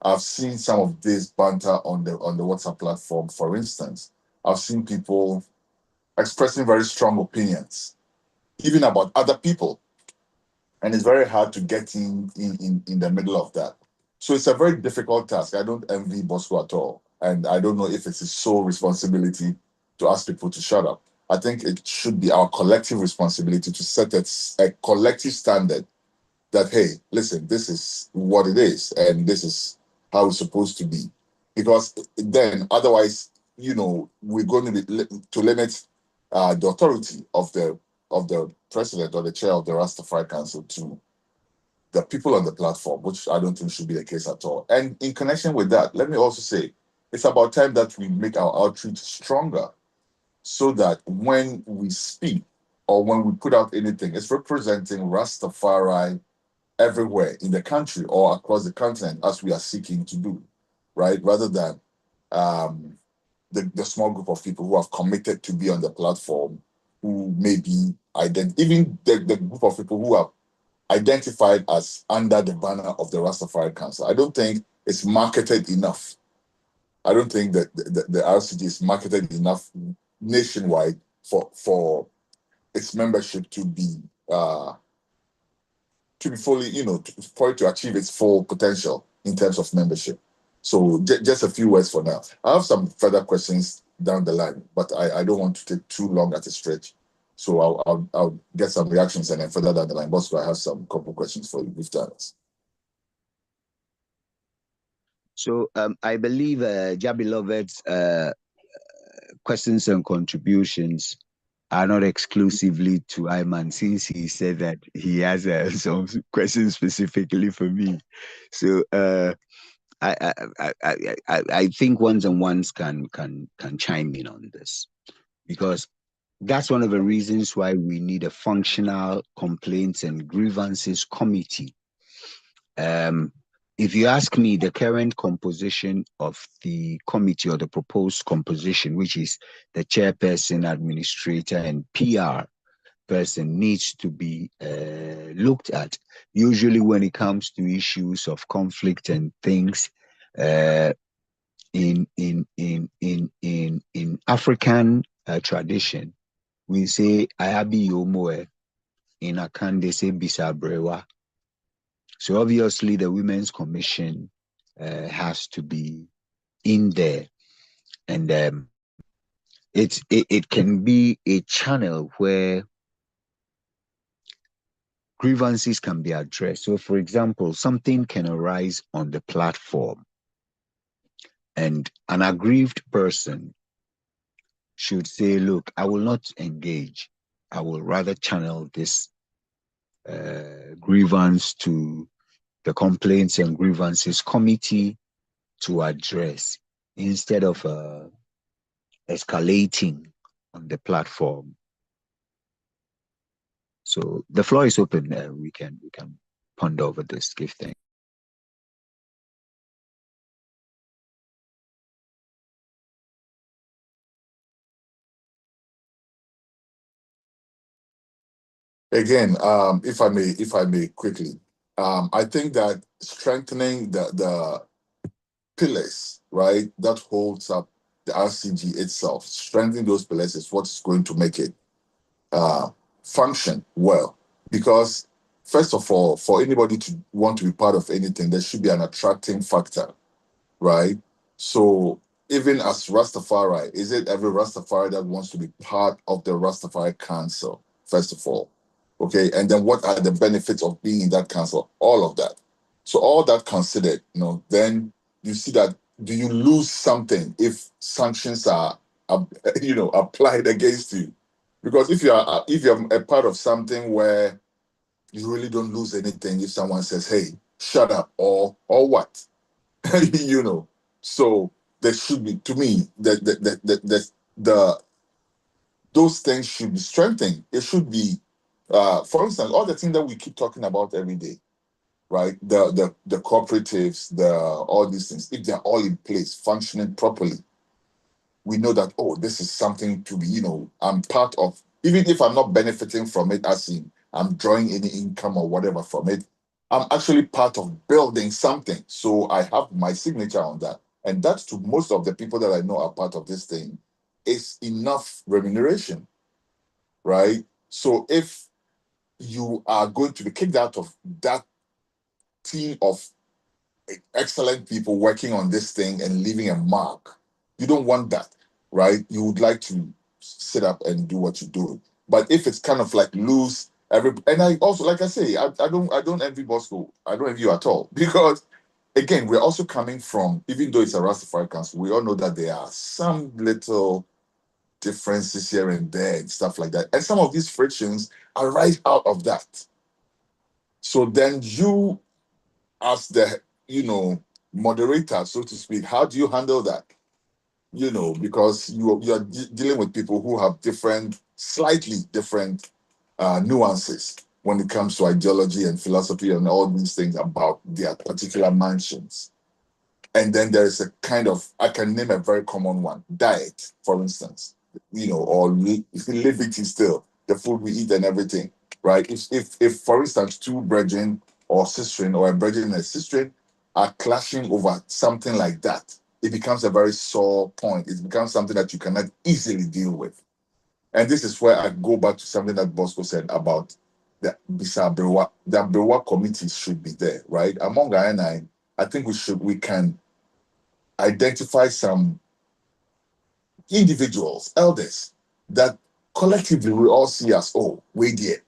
I've seen some of this banter on the WhatsApp platform, for instance. I've seen people expressing very strong opinions, even about other people, and it's very hard to get in the middle of that. So it's a very difficult task. I don't envy Bosco at all, and I don't know if it's his sole responsibility to ask people to shut up. I think it should be our collective responsibility to set a collective standard that, hey, listen, this is what it is, and this is how it's supposed to be. Because then, otherwise, we're going to be to limit the authority of the president or the chair of the Rastafari Council to the people on the platform, which I don't think should be the case at all. And in connection with that, let me also say it's about time that we make our outreach stronger, so that when we speak or when we put out anything, it's representing Rastafari everywhere in the country or across the continent, as we are seeking to do, right? Rather than the small group of people who have committed to be on the platform, who may be even the group of people who have identified as under the banner of the Rastafari Council. I don't think it's marketed enough. I don't think that the RCG is marketed enough nationwide for its membership to be fully, for it to achieve its full potential in terms of membership. So just a few words for now. I have some further questions down the line, but I don't want to take too long at a stretch. So I'll get some reactions and then further down the line. Bosco, I have some couple questions for you, if that is. So I believe Jabelovet's questions and contributions are not exclusively to Ayman, since he said that he has some questions specifically for me. So I think ones and ones can chime in on this, because that's one of the reasons why we need a functional complaints and grievances committee. If you ask me, the current composition of the committee, or the proposed composition, which is the chairperson, administrator, and PR person, needs to be looked at. Usually when it comes to issues of conflict and things, in African tradition, we say ayabi yomoe, in Akan they say bisabrewa. So obviously the Women's Commission has to be in there, and it can be a channel where grievances can be addressed. So for example, something can arise on the platform, and an aggrieved person should say, look, I will not engage. I will rather channel this grievance to the Complaints and Grievances Committee to address, instead of escalating on the platform. So the floor is open. We can ponder over this. Give thanks. Again, if I may quickly, I think that strengthening the pillars, right, that holds up the RCG itself, strengthening those pillars is what's going to make it function well. Because first of all, for anybody to want to be part of anything, there should be an attracting factor, right? So even as Rastafari, is it every Rastafari that wants to be part of the Rastafari Council, first of all? Okay, and then what are the benefits of being in that council? All of that. So all that considered, then you see that, do you lose something if sanctions are applied against you? Because if you're a part of something where you really don't lose anything if someone says, hey, shut up, or what? So there should be, to me, those things should be strengthened. It should be, for instance, all the things that we keep talking about every day, right? The cooperatives, all these things, if they're all in place, functioning properly, we know that, oh, this is something to be, I'm part of, even if I'm not benefiting from it, as in I'm drawing any income or whatever from it, I'm actually part of building something. So I have my signature on that. And that's, to most of the people that I know are part of this thing, is enough remuneration, right? So if you are going to be kicked out of that team of excellent people working on this thing and leaving a mark, you don't want that, right? You would like to sit up and do what you do. But if it's kind of like loose, and I also, like I say, I don't envy Bosco. I don't envy you at all, because again, we're also coming from, even though it's a Rastafari Council, we all know that there are some little differences here and there and stuff like that. And some of these frictions arise out of that. So then you, as the, moderator, so to speak, how do you handle that? Because you're dealing with people who have slightly different nuances when it comes to ideology and philosophy and all these things about their particular mansions. And then there is a kind of, I can name a very common one, diet, for instance, or liberty still, the food we eat and everything. right? If for instance, two brethren or sistren or a brethren and a sistren are clashing over something like that, it becomes a very sore point. It becomes something that you cannot easily deal with. And this is where I go back to something that Bosco said about the Bisabrewa. The Abrewa committee should be there, right? Among I think we can identify some individuals, elders, that collectively we all see as, oh, wait there.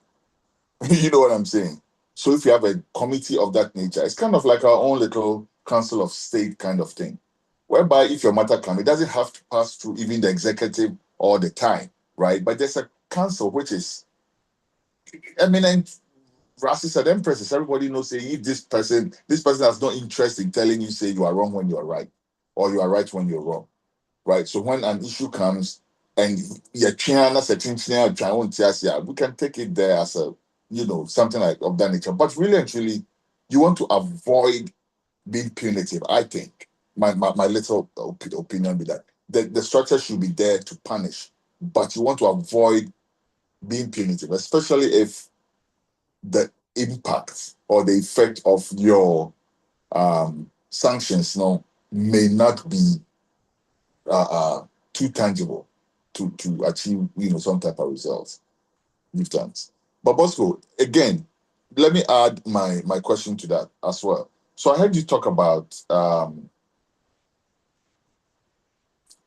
You know what I'm saying? So if you have a committee of that nature, it's kind of like our own little council of state kind of thing, whereby if your matter comes, it doesn't have to pass through even the executive all the time, right? But there's a council which is eminent. Rasi said, empresses, everybody knows, say, if this person has no interest in telling you, say, you are wrong when you are right, or you are right when you're wrong, right? So when an issue comes and you're trying we can take it there as a, something like of that nature. But really and truly, you want to avoid being punitive. I think my little opinion be that the structure should be there to punish, but you want to avoid being punitive, especially if the impact or the effect of your sanctions may not be too tangible to achieve some type of results. You've done. But Bosco, again, let me add my question to that as well. So I heard you talk about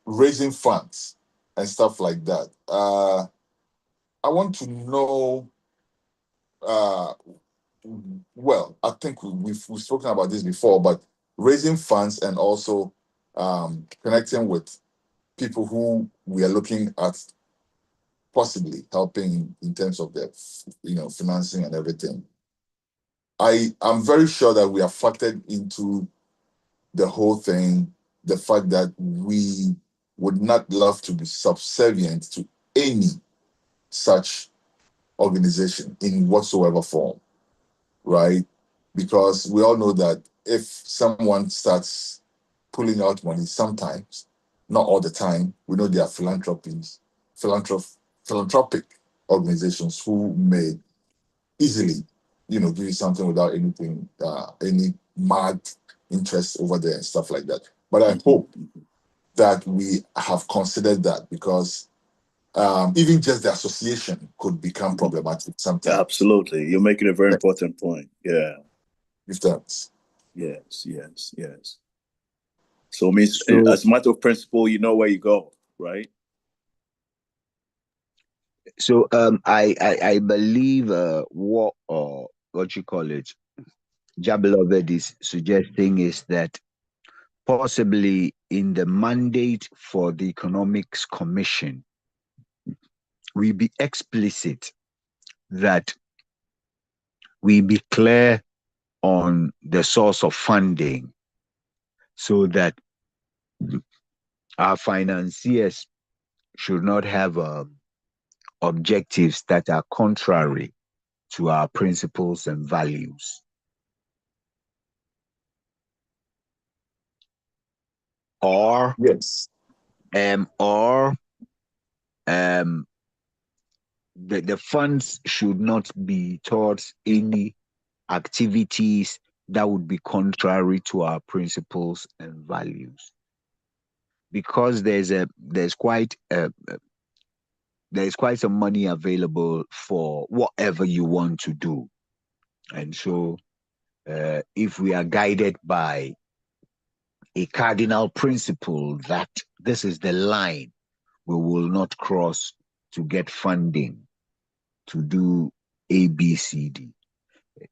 raising funds and stuff like that. I want to know. Well, I think we've spoken about this before, but raising funds and also connecting with people who we are looking at possibly helping in terms of their financing and everything. I'm very sure that we are factored into the whole thing, the fact that we would not love to be subservient to any such organization in whatsoever form, right? Because we all know that if someone starts pulling out money, sometimes, not all the time, we know there are philanthropic organizations who may easily, give you something without anything, any mad interest over there and stuff like that. But I hope that we have considered that, because even just the association could become problematic sometimes. Absolutely. You're making a very important point. Yeah. If that's. Yes. So it means, as a matter of principle, you know where you go, right? So I believe what you call it, Jabeloved is suggesting is that possibly in the mandate for the Economics Commission, we be explicit, that we be clear on the source of funding, so that our financiers should not have objectives that are contrary to our principles and values. Or yes, the funds should not be towards any activities that would be contrary to our principles and values, because there's quite some money available for whatever you want to do. And so if we are guided by a cardinal principle that this is the line we will not cross to get funding to do A, B, C, D,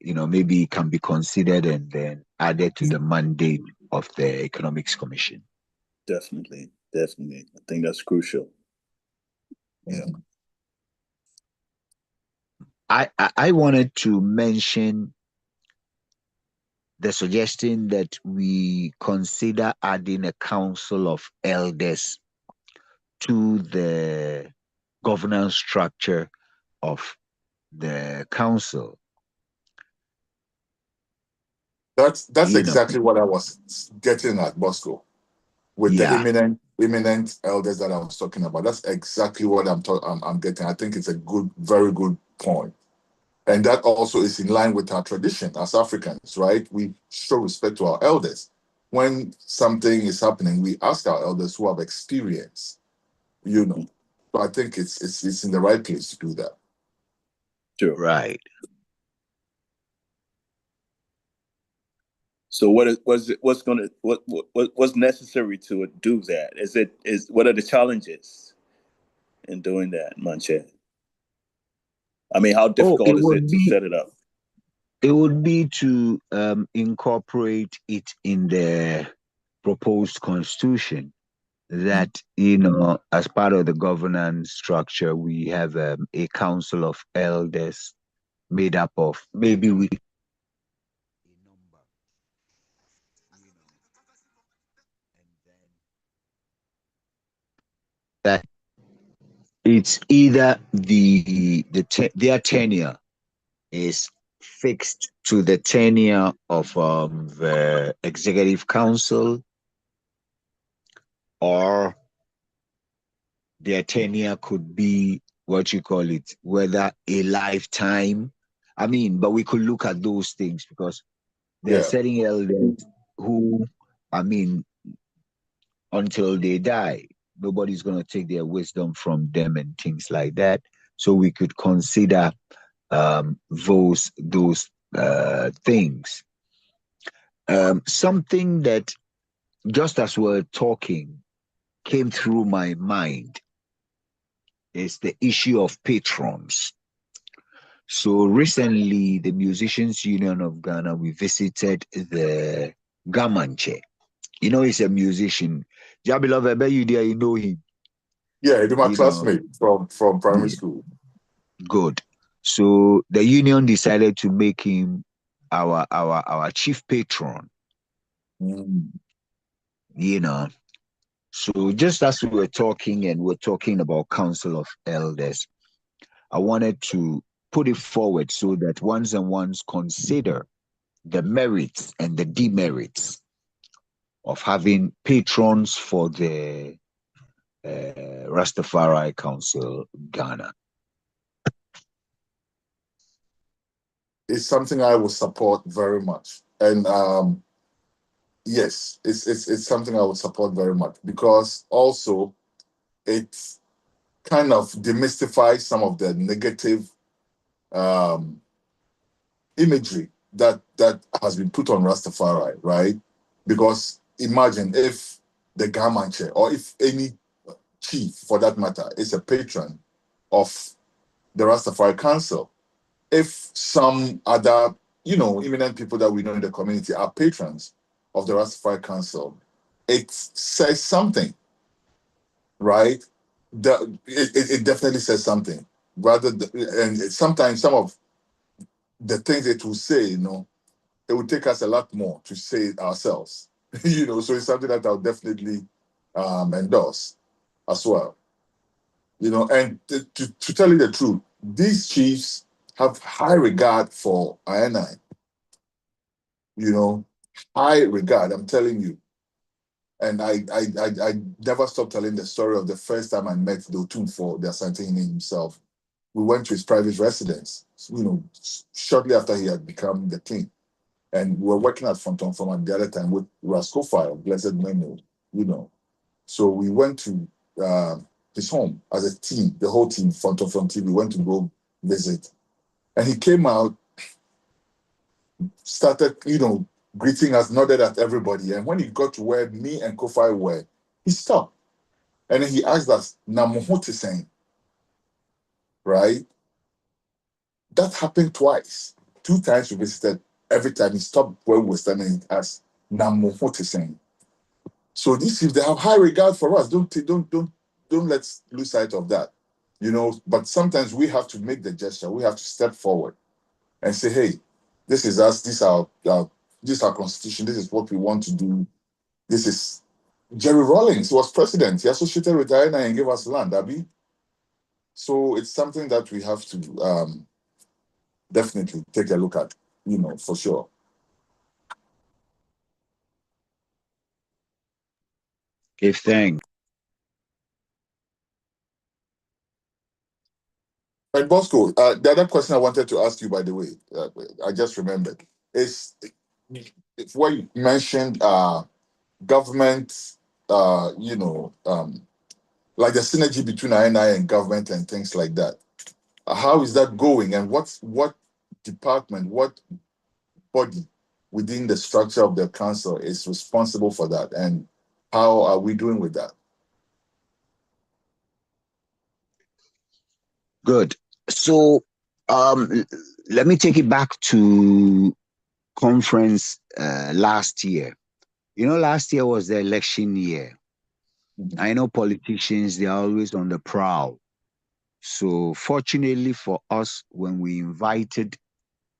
maybe it can be considered and then added to the mandate of the Economics Commission. Definitely. I think that's crucial. Yeah. I wanted to mention the suggestion that we consider adding a council of elders to the governance structure of the council. That's exactly what I was getting at, Bosco, with the eminent elders that I was talking about. That's exactly what I'm getting. I think it's a very good point. And that also is in line with our tradition as Africans, right? We show respect to our elders. When something is happening, we ask our elders who have experience, you know. So I think it's in the right place to do that. Sure. Right. So what's necessary to do that? What are the challenges in doing that, Manche? I mean, how difficult is it to set it up? It would be to incorporate it in the proposed constitution that, as part of the governance structure, we have a council of elders made up of maybe a number, and then that it's either their tenure is fixed to the tenure of the executive council, or their tenure could be what you call it, whether a lifetime. I mean, but we could look at those things because there are certain elders who, I mean, until they die, nobody's going to take their wisdom from them and things like that. So we could consider those things. Something that, just as we're talking, came through my mind is the issue of patrons. So recently, the Musicians Union of Ghana, we visited the Gamanche. He's a musician. Jabilove, I bet you there, you know him. Yeah, he's my classmate from primary school. Good. So the union decided to make him our chief patron. So just as we were talking, and we're talking about Council of Elders, I wanted to put it forward so that ones and ones consider the merits and the demerits of having patrons for the Rastafari Council Ghana. It's something I will support very much. And yes, it's something I would support very much, because also it kind of demystifies some of the negative imagery that has been put on Rastafari, right? Because imagine if the Gamanche, or if any chief for that matter, is a patron of the Rastafari Council, if some other, eminent people that we know in the community are patrons of the Rastafari Council, it says something, right? It definitely says something. And sometimes some of the things it will say, it would take us a lot more to say it ourselves. So it's something that I'll definitely endorse as well. And to tell you the truth, these chiefs have high regard for INI. High regard, I'm telling you. And I never stopped telling the story of the first time I met Dotun for the Asante himself. We went to his private residence, shortly after he had become the king. And we were working at Fonton from at the other time with Rastafari, blessed memory, So we went to his home as a team, the whole team, Fonton from TV. We went to go visit. And he came out, started, greeting us, nodded at everybody. And when he got to where me and Kofi were, he stopped. And then he asked us, Namuhuti saying, right? That happened twice. 2 times we visited. Every time he stopped where we were standing and asked, Namuhuti saying. So these people, they have high regard for us. Don't let's lose sight of that. But sometimes we have to make the gesture. We have to step forward and say, hey, this is us, this is our constitution, this is what we want to do. This is Jerry Rawlings was president. He associated with Diana and gave us land, Abby. So it's something that we have to definitely take a look at, for sure. Give thanks. And Bosco, the other question I wanted to ask you, by the way, I just remembered, is if what you mentioned government, like the synergy between INI and government and things like that. How is that going, and what department, what body within the structure of the council is responsible for that, and how are we doing with that? Good. So let me take it back to conference last year. Last year was the election year. I know politicians, they are always on the prowl. So fortunately for us, when we invited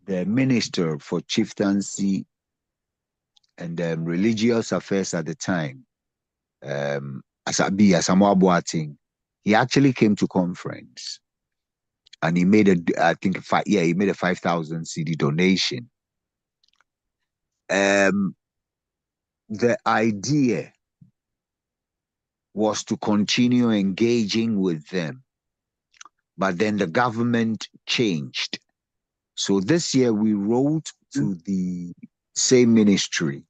the Minister for Chieftaincy and Religious Affairs at the time, Asamoah Boateng, he actually came to conference and he made he made a 5,000 CD donation. The idea was to continue engaging with them, but then the government changed. So this year we wrote to the same ministry,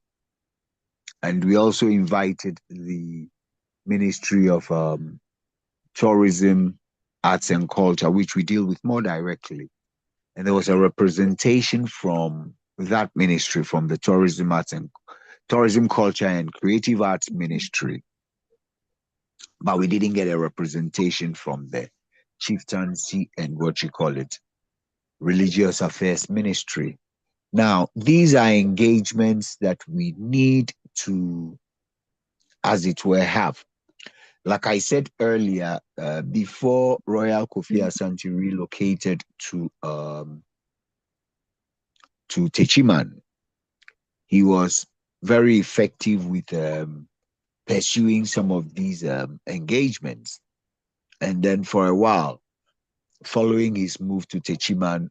and we also invited the Ministry of Tourism, Arts and Culture, which we deal with more directly. And there was a representation from that ministry, from the Tourism, Culture and Creative Arts Ministry. But we didn't get a representation from the Chieftaincy and Religious Affairs Ministry. Now, these are engagements that we need to, as it were, have. Like I said earlier, before Royal Kofi Asante relocated to Techiman, he was very effective with pursuing some of these engagements. And then for a while, following his move to Techiman,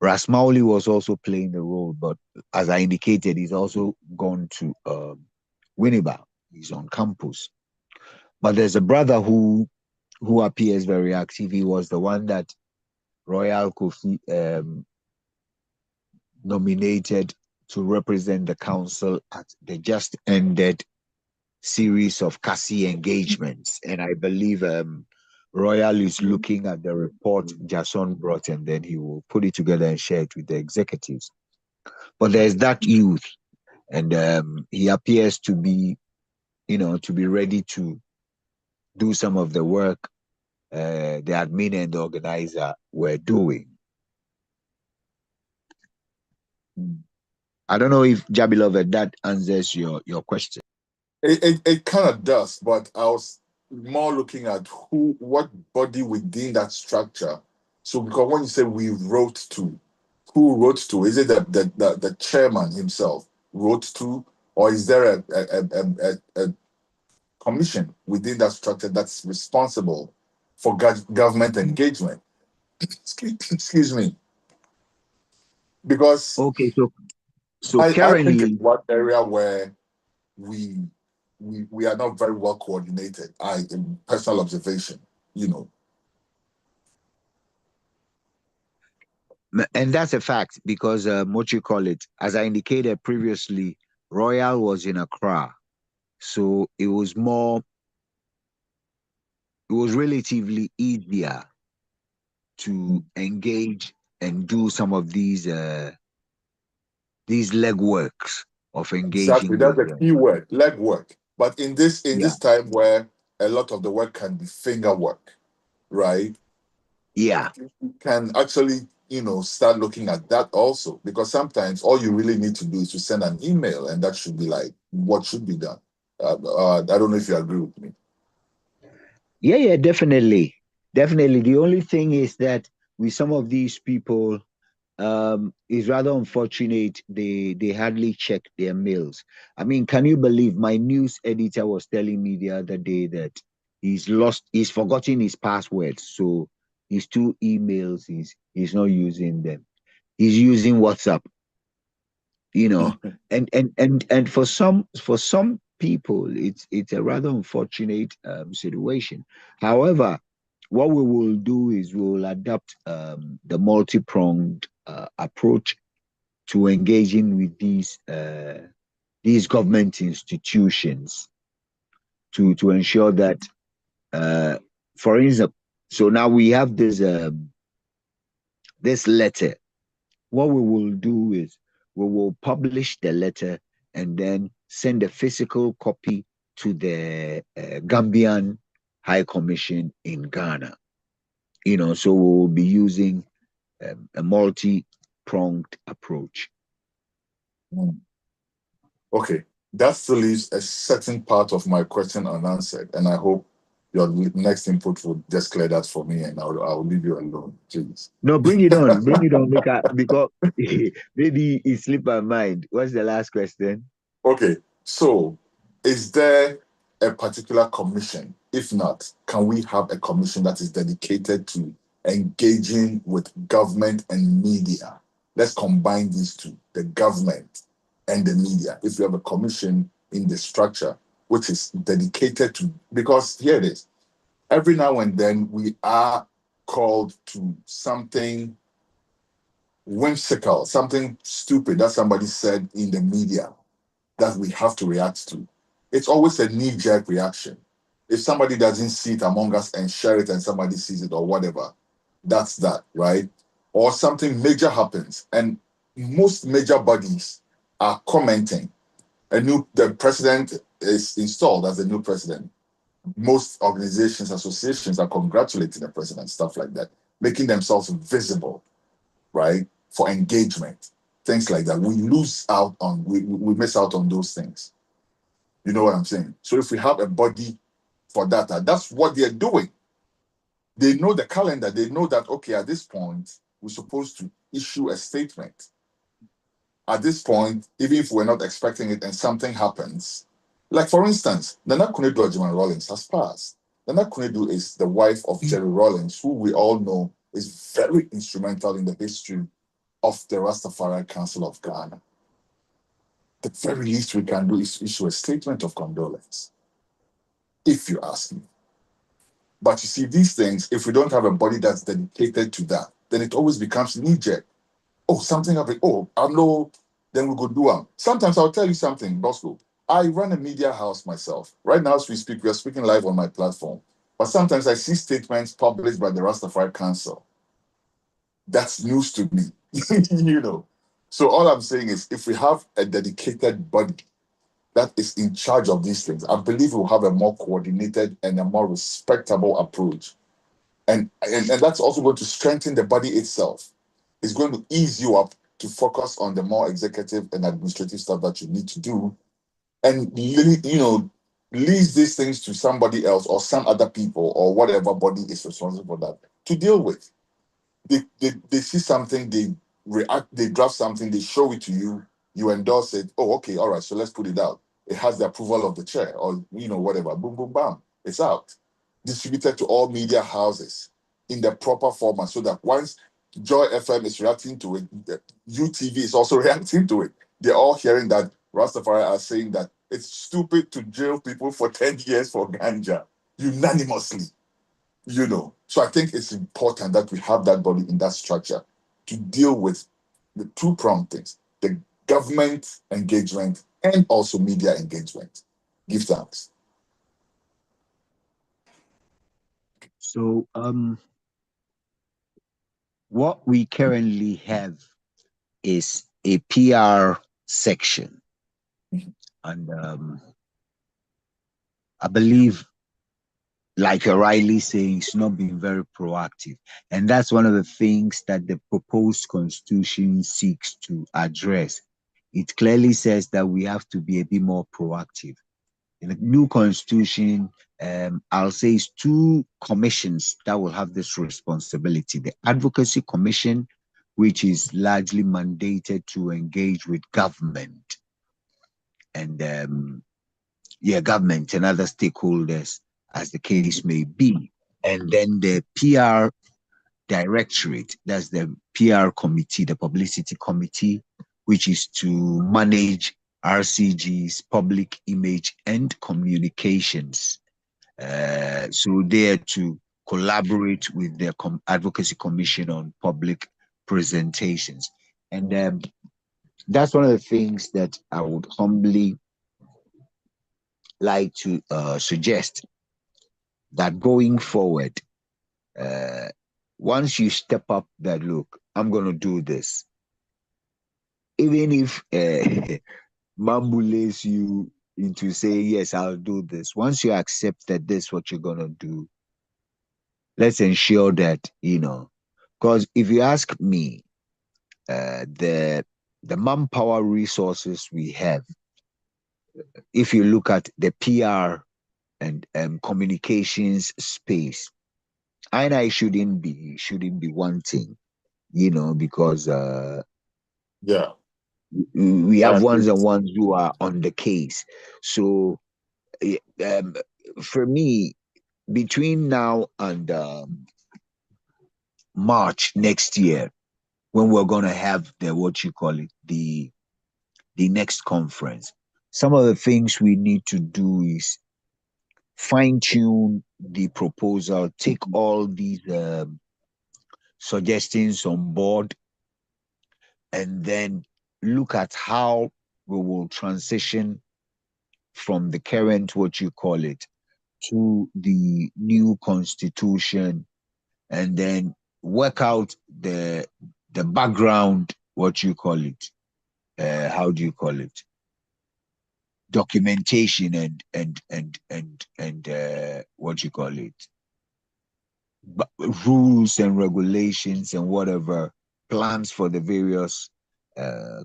Rasmauli was also playing the role, but as I indicated, he's also gone to Winneba. He's on campus. But there's a brother who appears very active. He was the one that Royal Kofi nominated to represent the council at the just ended series of CASI engagements. And I believe Royal is looking at the report Jason brought, and then he will put it together and share it with the executives. But there's that youth, and he appears to be, to be ready to do some of the work the admin and the organizer were doing. I don't know if Jabilove, that answers your question. It kind of does, but I was more looking at what body within that structure. So because when you say we wrote to, who wrote to? Is it the chairman himself wrote to, or is there a commission within that structure that's responsible for government engagement? Excuse me. Because okay, so I currently, think it's one area where we are not very well coordinated. In personal observation, and that's a fact, because as I indicated previously, Royal was in Accra, so it was relatively easier to engage and do some of these legworks of engaging exactly, that's with the them. key word, legwork. But in this time where a lot of the work can be finger work, right? Yeah. You can actually, start looking at that also, because sometimes all you really need to do is to send an email, and that should be like what should be done. I don't know if you agree with me. Yeah, definitely. Definitely. The only thing is that with some of these people, is rather unfortunate. They hardly check their mails. I mean, can you believe my news editor was telling me the other day that he's forgotten his passwords. So his 2 emails, he's not using them. He's using WhatsApp, and for some people. It's a rather unfortunate situation. However, what we will do is we will adopt the multi-pronged approach to engaging with these government institutions to ensure that, for instance, so now we have this letter. What we will do is we will publish the letter and then send a physical copy to the Gambian High Commission in Ghana. So we'll be using a multi-pronged approach. Okay, that still leaves a certain part of my question unanswered, and I hope your next input will just clear that for me, and I'll leave you alone, please. No, bring it on, because maybe it slipped my mind. What's the last question? Okay, so is there a particular commission? If not, can we have a commission that is dedicated to engaging with government and media? Let's combine these two, the government and the media. If you have a commission in the structure which is dedicated to, because here it is, every now and then we are called to something whimsical, something stupid that somebody said in the media that we have to react to. It's always a knee-jerk reaction. If somebody doesn't see it among us and share it and somebody sees it or whatever, that's that, right? Or something major happens and most major bodies are commenting. The president is installed as a new president. Most organizations, associations are congratulating the president, stuff like that, making themselves visible, right? For engagement, things like that. We lose out on, we miss out on those things. You know what I'm saying? So if we have a body for that, that's what they're doing. They know the calendar. They know that, okay, at this point, we're supposed to issue a statement. At this point, even if we're not expecting it and something happens, like for instance, Nana Kunedu Ajiman Rawlings has passed. Nana Kunedu is the wife of Jerry Rawlings, who we all know is very instrumental in the history of the Rastafari Council of Ghana. The very least we can do is issue a statement of condolence, if you ask me. But you see, these things, if we don't have a body that's dedicated to that, then it always becomes knee-jerk. Oh, something happened. Oh, I know. Then we go do them. Sometimes I'll tell you something, Bosco. I run a media house myself. Right now, as we speak, we are speaking live on my platform. But sometimes I see statements published by the Rastafari Council. That's news to me, you know. So all I'm saying is, if we have a dedicated body that is in charge of these things, I believe we'll have a more coordinated and a more respectable approach. And that's also going to strengthen the body itself. It's going to ease you up to focus on the more executive and administrative stuff that you need to do. And, leave these things to somebody else or some other people or whatever body is responsible for that to deal with. They see something, they react, they draft something, they show it to you, you endorse it. Oh, okay, all right, so let's put it out. It has the approval of the chair or, whatever. Boom, boom, bam. It's out. Distributed to all media houses in the proper format so that once Joy FM is reacting to it, UTV is also reacting to it. They're all hearing that Rastafari are saying that it's stupid to jail people for 10 years for ganja, unanimously, So I think it's important that we have that body in that structure to deal with the two-pronged things, the government engagement and also media engagement. Give thanks. So, what we currently have is a PR section, and I believe, like you're rightly saying, it's not being very proactive, and that's one of the things that the proposed constitution seeks to address. It clearly says that we have to be a bit more proactive. In the new constitution, I'll say it's two commissions that will have this responsibility. The Advocacy Commission, which is largely mandated to engage with government and government and other stakeholders, as the case may be. And then the PR Directorate, that's the PR committee, the publicity committee, which is to manage RCG's public image and communications. So they are to collaborate with the Advocacy Commission on public presentations. And that's one of the things that I would humbly like to suggest, that going forward, once you step up that, look, I'm going to do this, even if Mambu lays you into saying, yes, I'll do this. Once you accept that this is what you're going to do, let's ensure that, because if you ask me, the manpower resources we have, if you look at the PR and communications space, I shouldn't be wanting, because Yeah, we I have agree. ones and ones who are on the case. So for me, between now and March next year, when we're gonna have the next conference, some of the things we need to do is fine tune the proposal, take all these suggestions on board, and then look at how we will transition from the current to the new constitution, and then work out the background, how do you call it, documentation, and rules and regulations and whatever, plans for the various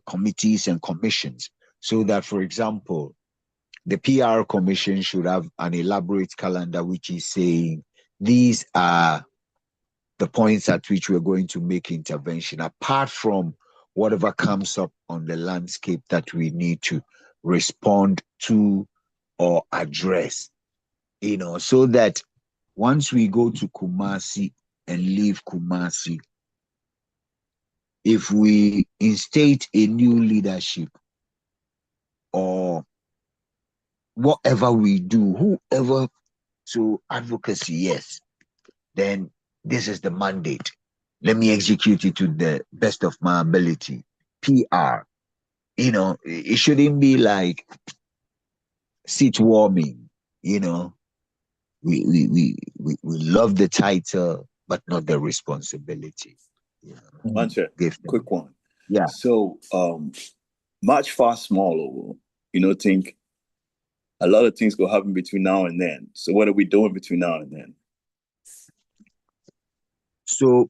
committees and commissions, so that, for example, the PR commission should have an elaborate calendar which is saying these are the points at which we're going to make intervention, apart from whatever comes up on the landscape that we need to respond to or address, so that once we go to Kumasi and leave Kumasi, if we instate a new leadership or whatever we do, whoever, so advocacy, yes, then this is the mandate. Let me execute it to the best of my ability. PR, it shouldn't be like seat warming, we love the title, but not the responsibility. Manche, Give them. quick one. Yeah. So, much far smaller, think a lot of things will happen between now and then. So what are we doing between now and then? So,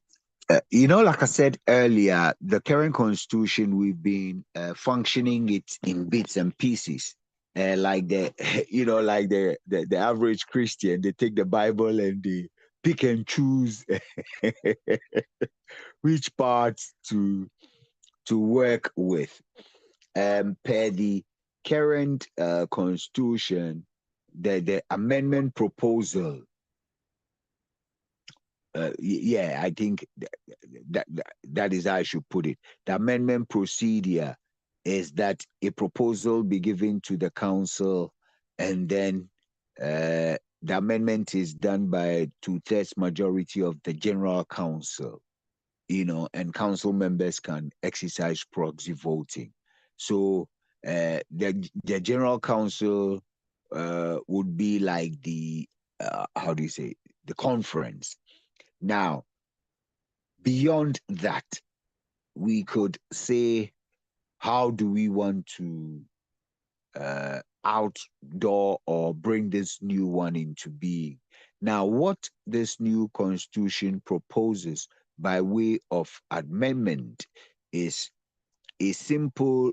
like I said earlier, the current constitution, we've been functioning it in bits and pieces. Like like the average Christian, they take the Bible and they pick and choose which parts to work with. Per the current constitution, the amendment proposal, I think that is how I should put it. The amendment procedure is that a proposal be given to the council, and then the amendment is done by 2/3 majority of the general council, and council members can exercise proxy voting. So the general council would be like the how do you say, the conference. Now, beyond that, we could say, how do we want to outdoor or bring this new one into being? Now, what this new constitution proposes by way of amendment is a simple,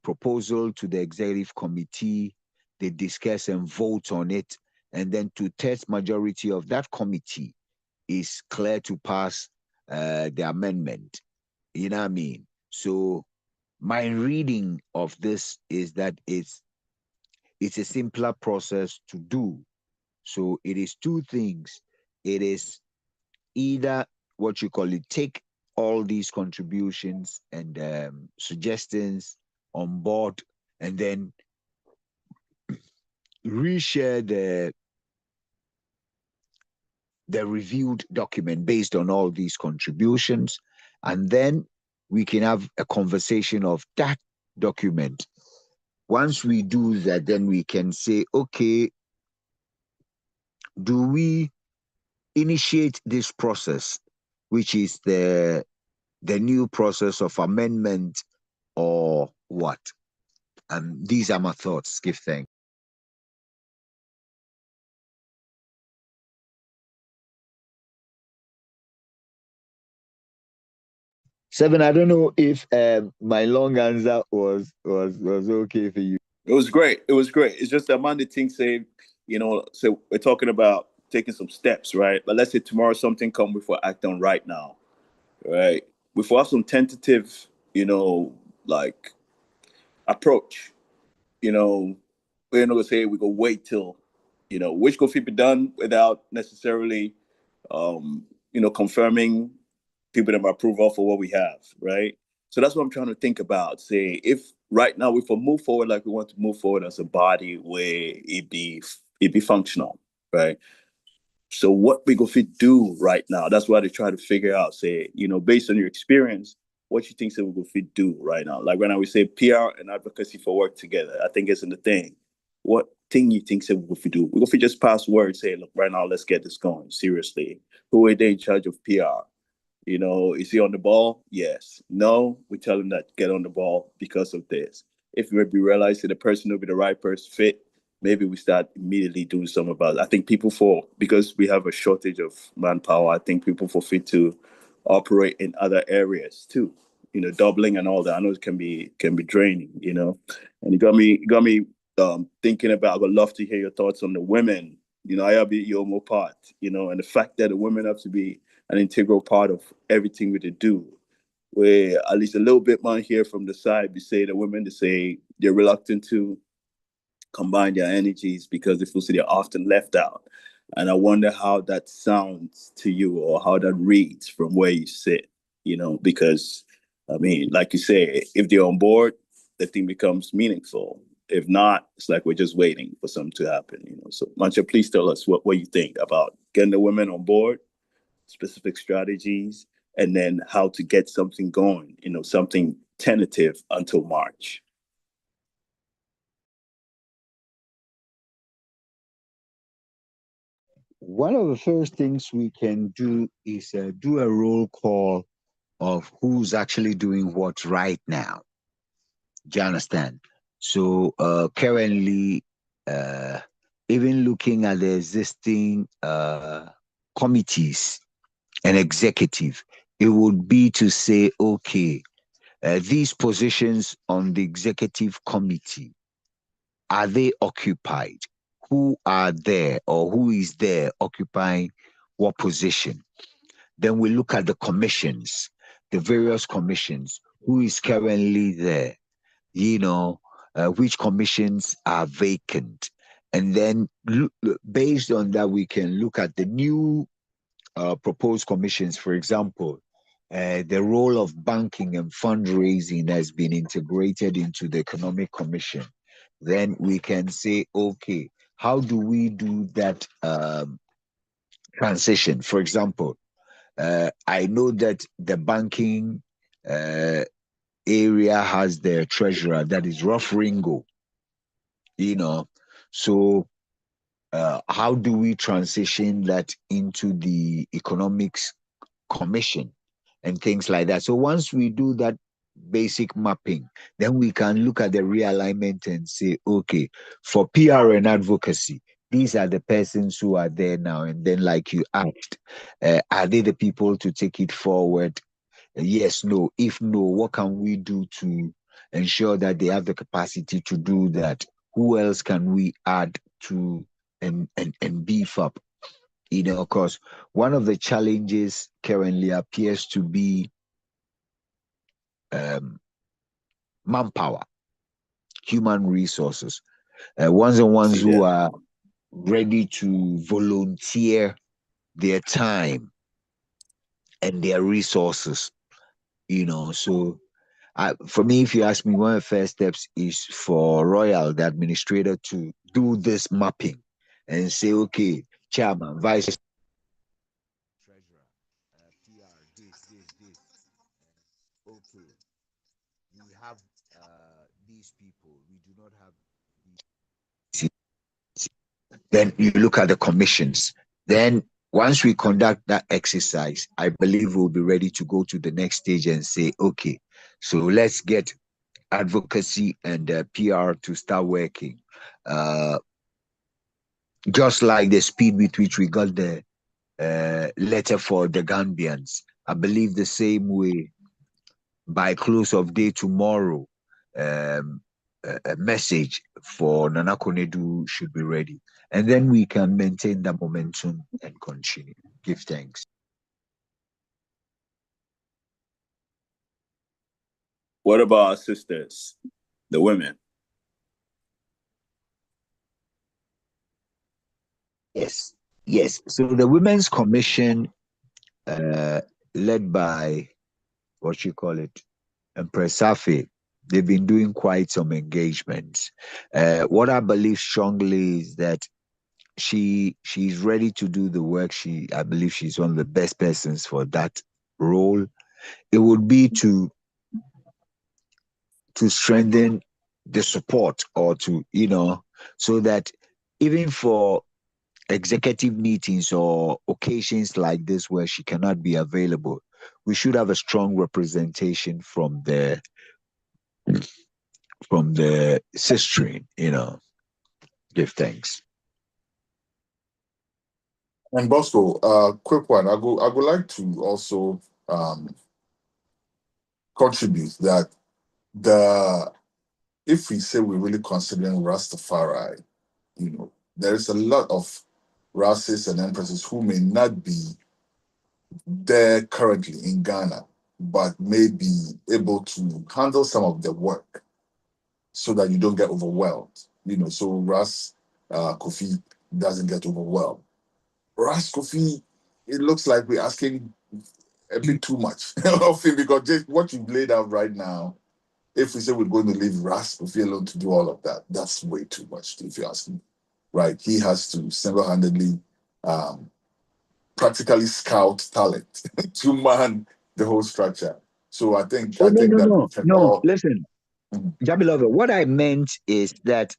proposal to the executive committee. They discuss and vote on it, and then 2/3 majority of that committee is clear to pass the amendment. You know what I mean? So my reading of this is that it's a simpler process to do. So it is two things. It is either take all these contributions and suggestions on board, and then reshare the reviewed document based on all these contributions, and then we can have a conversation of that document. Once we do that, then we can say, okay, do we initiate this process, which is the new process of amendment, or what? And these are my thoughts. Give thanks. Seven, I don't know if my long answer was okay for you. It was great. It was great. It's just that Monday thing say, so we're talking about taking some steps, right? But let's say tomorrow something come before act on right now, right? Before have some tentative, like approach, we're not gonna say we go wait till, which could be done without necessarily, confirming people that approve of for what we have, right? So that's what I'm trying to think about. Say, if right now, if we move forward like we want to move forward as a body, where it be functional, right? So what we go fit do right now? That's why they try to figure out. Say, based on your experience, what you think that we go fit do right now? Like right now, we say PR and advocacy for work together. I think it's in the thing. What thing you think that we go fit do? We go fit just pass words. Say, look, right now, let's get this going seriously. Who are they in charge of PR? Is he on the ball? Yes. No, we tell him that get on the ball because of this. If we realize that the person will be the right person fit, maybe we start immediately doing something about it. I think because we have a shortage of manpower, I think people fit to operate in other areas too. Doubling and all that. I know it can be draining. And it got me thinking about. I would love to hear your thoughts on the women. I have your more part. And the fact that the women have to be an integral part of everything we do. Where at least a little bit man here from the side, we say the women, they say they're reluctant to combine their energies because they feel they're often left out. And I wonder how that sounds to you, or how that reads from where you sit, because I mean, like you say, if they're on board, the thing becomes meaningful. If not, it's like we're just waiting for something to happen, So Mancha, please tell us what you think about getting the women on board, specific strategies, and then how to get something going, something tentative until March. One of the first things we can do is do a roll call of who's actually doing what right now. Do you understand? So currently, even looking at the existing committees and executive, it would be to say, okay, these positions on the executive committee, are they occupied? Who are there, or who is there occupying what position? Then we look at the commissions, the various commissions, who is currently there, which commissions are vacant. And then based on that, we can look at the new proposed commissions. For example, the role of banking and fundraising has been integrated into the Economic Commission. Then we can say, okay, how do we do that transition? For example, I know that the banking area has their treasurer, that is Rough Ringo, so how do we transition that into the Economics Commission and things like that? So once we do that basic mapping, then we can look at the realignment and say, okay, for PR and advocacy, these are the persons who are there now. And then, like you asked, are they the people to take it forward? Yes, no. If no, what can we do to ensure that they have the capacity to do that? Who else can we add to and beef up? Because one of the challenges currently appears to be manpower, human resources. Ones who are ready to volunteer their time and their resources you know. So for me, if you ask me, one of the first steps is for Royal, the administrator, to do this mapping and say, okay, chairman, vice treasurer, PR, this. Okay, we have these people. We do not have these. Then you look at the commissions. Then once we conduct that exercise, I believe we'll be ready to go to the next stage and say, okay, so let's get advocacy and PR to start working. Just like the speed with which we got the letter for the Gambians, I believe the same way by close of day tomorrow, a message for Nana Konedu should be ready. And then we can maintain the momentum and continue. Give thanks. What about our sisters, the women? Yes. So the Women's Commission, led by what you call it, Empress Safi, they've been doing quite some engagements. What I believe strongly is that she's ready to do the work. I believe she's one of the best persons for that role. It would be to strengthen the support, or to, so that even for executive meetings or occasions like this where she cannot be available, we should have a strong representation from the sistering, give thanks. And Bosco, quick one. I would like to also contribute that if we say we're really considering Rastafari, there is a lot of Rastas and empresses who may not be there currently in Ghana, but may be able to handle some of the work so that you don't get overwhelmed. So Ras Kofi doesn't get overwhelmed. Ras Kofi, it looks like we're asking a bit too much of him, because just what you've laid out right now, if we say we're going to leave Ras Kofi alone to do all of that, that's way too much, if you ask me. Right? He has to single-handedly practically scout talent to man the whole structure. So I think No. Listen, Mhm. Jabilove, what I meant is that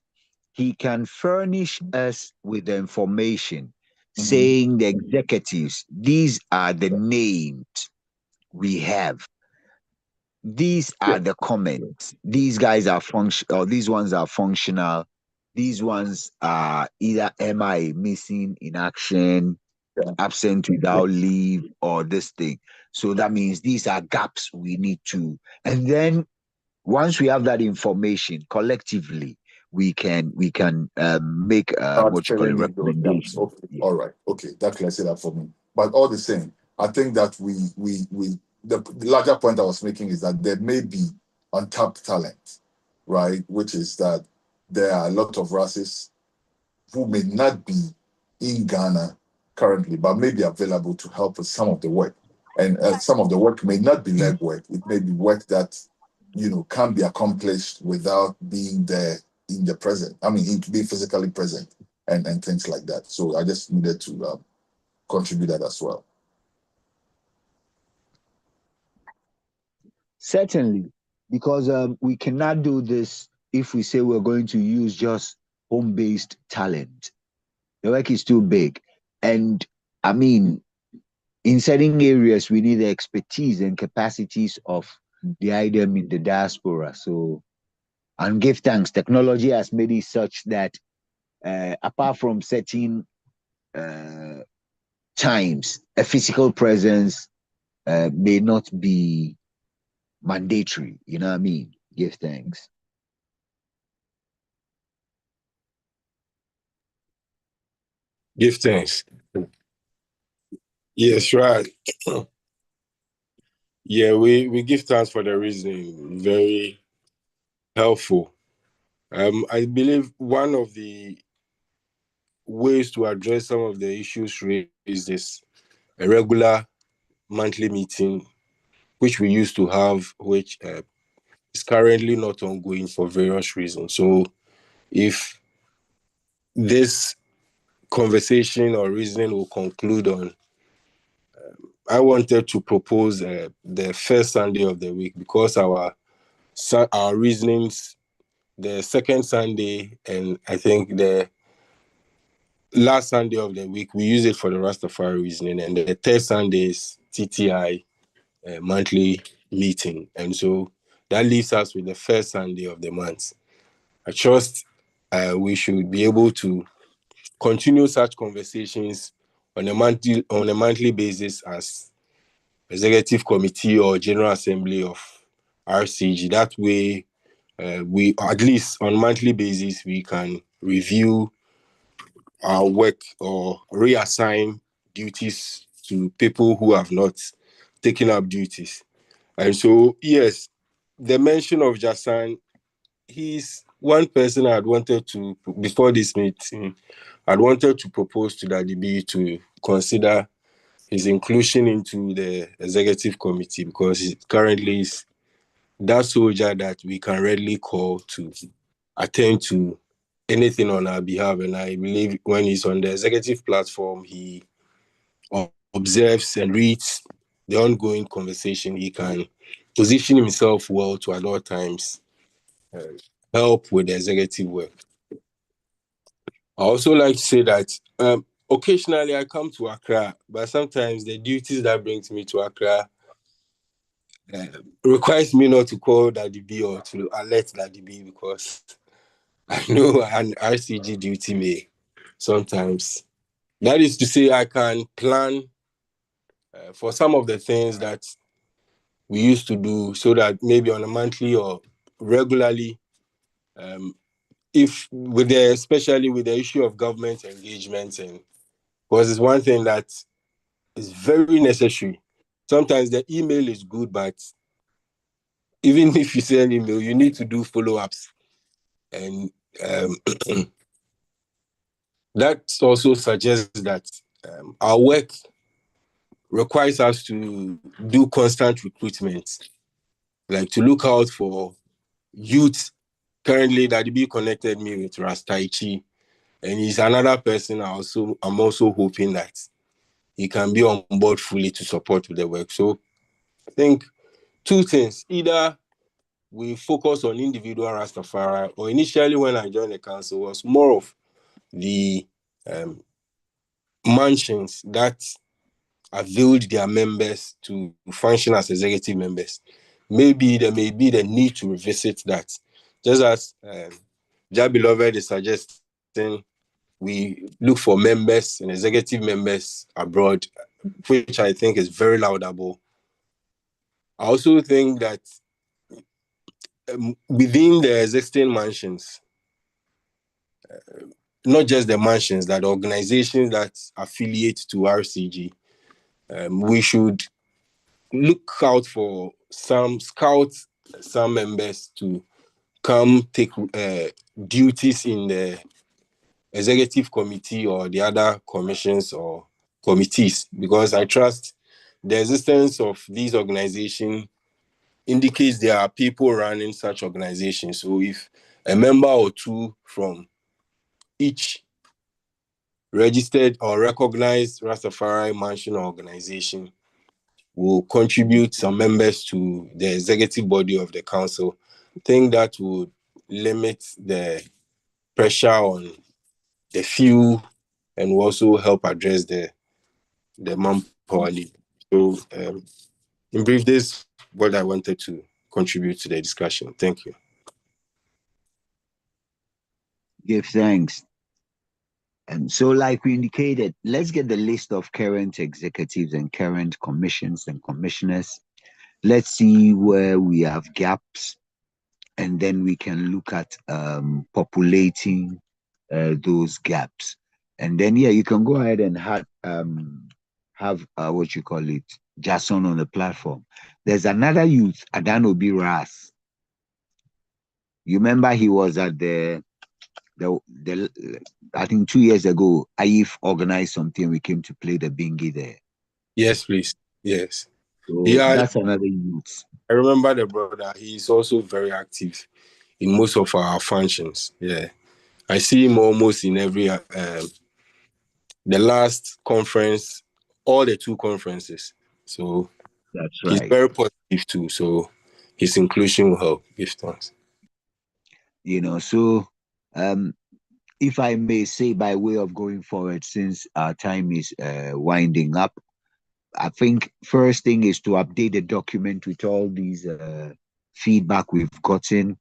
he can furnish us with the information saying the executives, these are the names we have. These are the comments. These guys are or these ones are functional. These ones are either MI, missing in action, absent without leave, or this thing. So that means these are gaps we need to. And then once we have that information collectively, we can make what you call a recommendation. Okay. Yeah. All right. Okay, that clears it up for me. But all the same, I think that the larger point I was making is that there may be untapped talent, right? Which is that there are a lot of races who may not be in Ghana currently, but may be available to help with some of the work. And some of the work may not be leg work. It may be work that, can be accomplished without being there in the present. I mean, to be physically present and things like that. So I just needed to contribute that as well. Certainly, because we cannot do this if we say we're going to use just home-based talent. The work is too big. And I mean, in certain areas, we need the expertise and capacities of the item in the diaspora. So, and give thanks, technology has made it such that apart from certain times, a physical presence may not be mandatory. You know what I mean? Give thanks. Give thanks. Yes, right. Yeah, we give thanks for the reasoning. Very helpful. I believe one of the ways to address some of the issues raised is a regular monthly meeting which we used to have, which is currently not ongoing for various reasons. So if this conversation or reasoning will conclude on, I wanted to propose the first Sunday of the week, because our reasonings, the second Sunday and I think the last Sunday of the week, we use it for the Rastafari reasoning, and the third Sunday is TTI monthly meeting. And so that leaves us with the first Sunday of the month. I trust we should be able to continue such conversations on a monthly basis as executive committee or general assembly of RCG. That way, we, at least on monthly basis, we can review our work or reassign duties to people who have not taken up duties. And so, yes, the mention of Jasan, he's one person I'd wanted to, before this meeting, I'd wanted to propose to Daddy B to consider his inclusion into the executive committee, because he currently is that soldier that we can readily call to attend to anything on our behalf. And I believe when he's on the executive platform, he observes and reads the ongoing conversation. He can position himself well to at all times help with the executive work. I also like to say that occasionally I come to Accra, but sometimes the duties that brings me to Accra requires me not to call Daddy B or to alert Daddy B, because I know an RCG duty may sometimes. That is to say, I can plan for some of the things that we used to do, so that maybe on a monthly or regularly, if with the, especially with the issue of government engagement, and because it's one thing that is very necessary. Sometimes the email is good, but even if you send email, you need to do follow-ups. And that also suggests that our work requires us to do constant recruitment, like to look out for youth. Currently, Daddy B connected me with Rastaichi, and he's another person I'm also hoping that he can be on board fully to support with the work. So I think two things: either we focus on individual Rastafari, or initially when I joined the council was more of the mansions that availed their members to function as executive members. Maybe there may be the need to revisit that. Just as Jah Beloved is suggesting, we look for members and executive members abroad, which I think is very laudable. I also think that within the existing mansions, not just the mansions, that organizations that affiliate to RCG, we should look out for some members to come take duties in the executive committee or the other commissions or committees, because I trust the existence of these organizations indicates there are people running such organizations. So if a member or two from each registered or recognized Rastafari mansion organization will contribute some members to the executive body of the council, I think that would limit the pressure on the few and will also help address the manpower need. So in brief, this is what I wanted to contribute to the discussion. Thank you. Give thanks. And so, like we indicated, let's get the list of current executives and current commissions and commissioners. Let's see where we have gaps, and then we can look at populating those gaps. And then, yeah, you can go ahead and have what you call it, Jason on the platform. There's another youth, Adanobi Ras. You remember he was at the I think 2 years ago, Aif organized something. We came to play the bingi there. Yes, please. Yes. So Yeah, that's another youth. I remember the brother. He's also very active in most of our functions. Yeah, I see him almost in every the last conference, all the 2 conferences. So That's he's right. very positive too. So his inclusion will help. Give thanks. So if I may say, by way of going forward, since our time is winding up, I think first thing is to update the document with all these feedback we've gotten.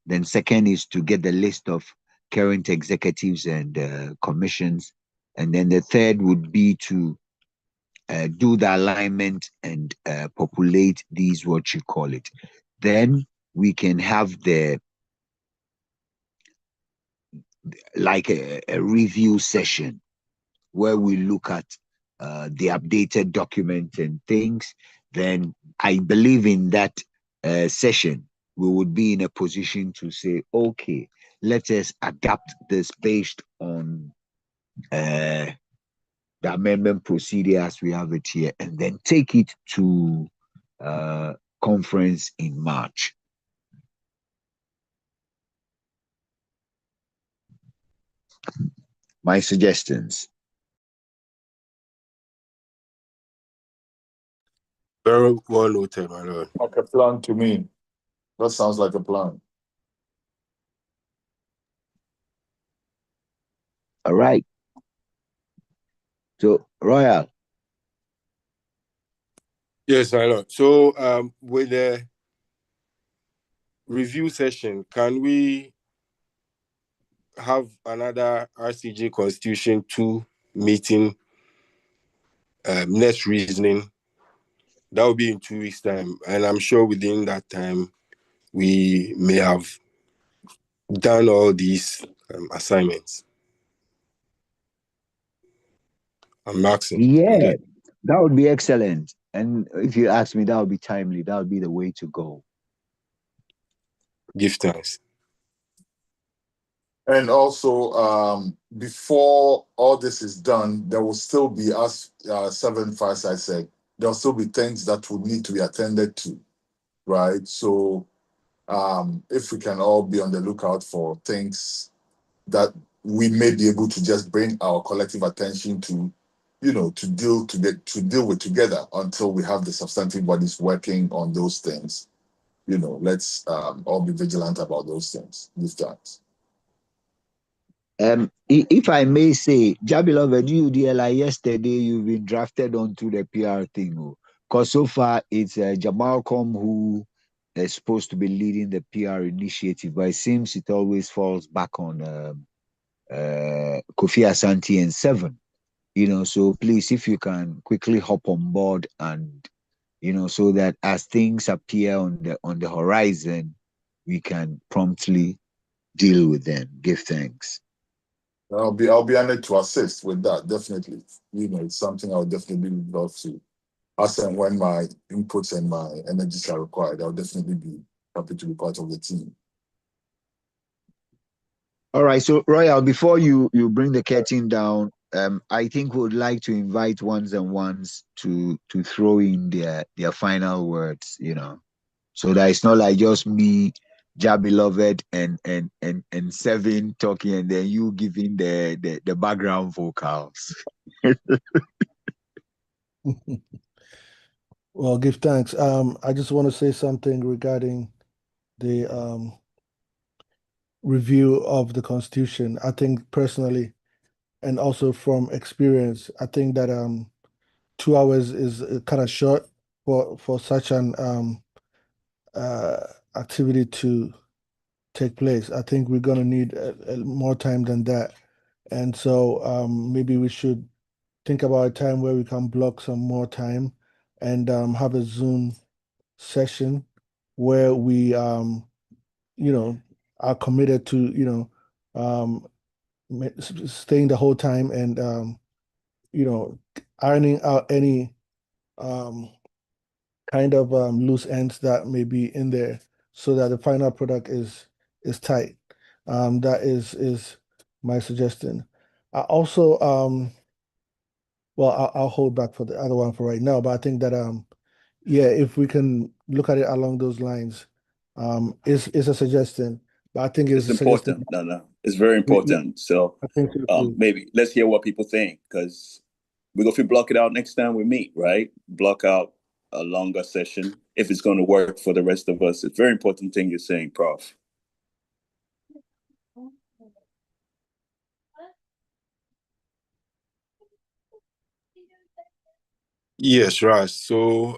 Then second is to get the list of current executives and commissions. And then the third would be to do the alignment and populate these, what you call it. Then we can have like a review session where we look at the updated document and things. Then I believe in that session, we would be in a position to say, okay, let us adapt this based on the amendment procedure as we have it here, and then take it to conference in March. My suggestions. Very well noted, my lord. Like a plan to me. That sounds like a plan. All right. So, Royal. Yes, my lord. So with the review session, can we have another RCG Constitution 2 meeting next reasoning? That will be in 2 weeks' time. And I'm sure within that time, we may have done all these assignments. I'm asking. Yeah, that would be excellent. And if you ask me, that would be timely. That would be the way to go. Give thanks. And also, before all this is done, there will still be, as 7 Fireside said, there'll still be things that would need to be attended to, right? So if we can all be on the lookout for things that we may be able to just bring our collective attention to, to deal with together until we have the substantive bodies working on those things. Let's all be vigilant about those things this time. If I may say, Jabilove, you dear, like yesterday, you've been drafted onto the PR thing. Because so far, it's Jamal Com who is supposed to be leading the PR initiative, but it seems it always falls back on Kofi Asante and Seven. So please, if you can quickly hop on board and, so that as things appear on the horizon, we can promptly deal with them. Give thanks. I'll be honored to assist with that, definitely. It's something I'll definitely love to. As and when my inputs and my energies are required, I'll definitely be happy to be part of the team. All right. So Royal, before you bring the curtain down, I think we would like to invite ones and ones to throw in their final words, so that it's not like just me, Beloved, and Seven talking, and then you giving the background vocals. Well, give thanks. I just want to say something regarding the review of the Constitution. I think personally, and also from experience, I think that 2 hours is kind of short for such an activity to take place. I think we're going to need more time than that. And so maybe we should think about a time where we can block some more time and have a Zoom session where we, are committed to, staying the whole time and, ironing out any kind of loose ends that may be in there so that the final product is tight. That is my suggestion. I also well, I'll hold back for the other one for right now, but I think that yeah, if we can look at it along those lines, is a suggestion. But I think it's It's a suggestion. important. No, it's very important. So I think so too. maybe let's hear what people think, because we're going to block it out next time we meet, right? Block out a longer session if it's going to work for the rest of us. It's a very important thing you're saying, Prof. Yes, Ras. So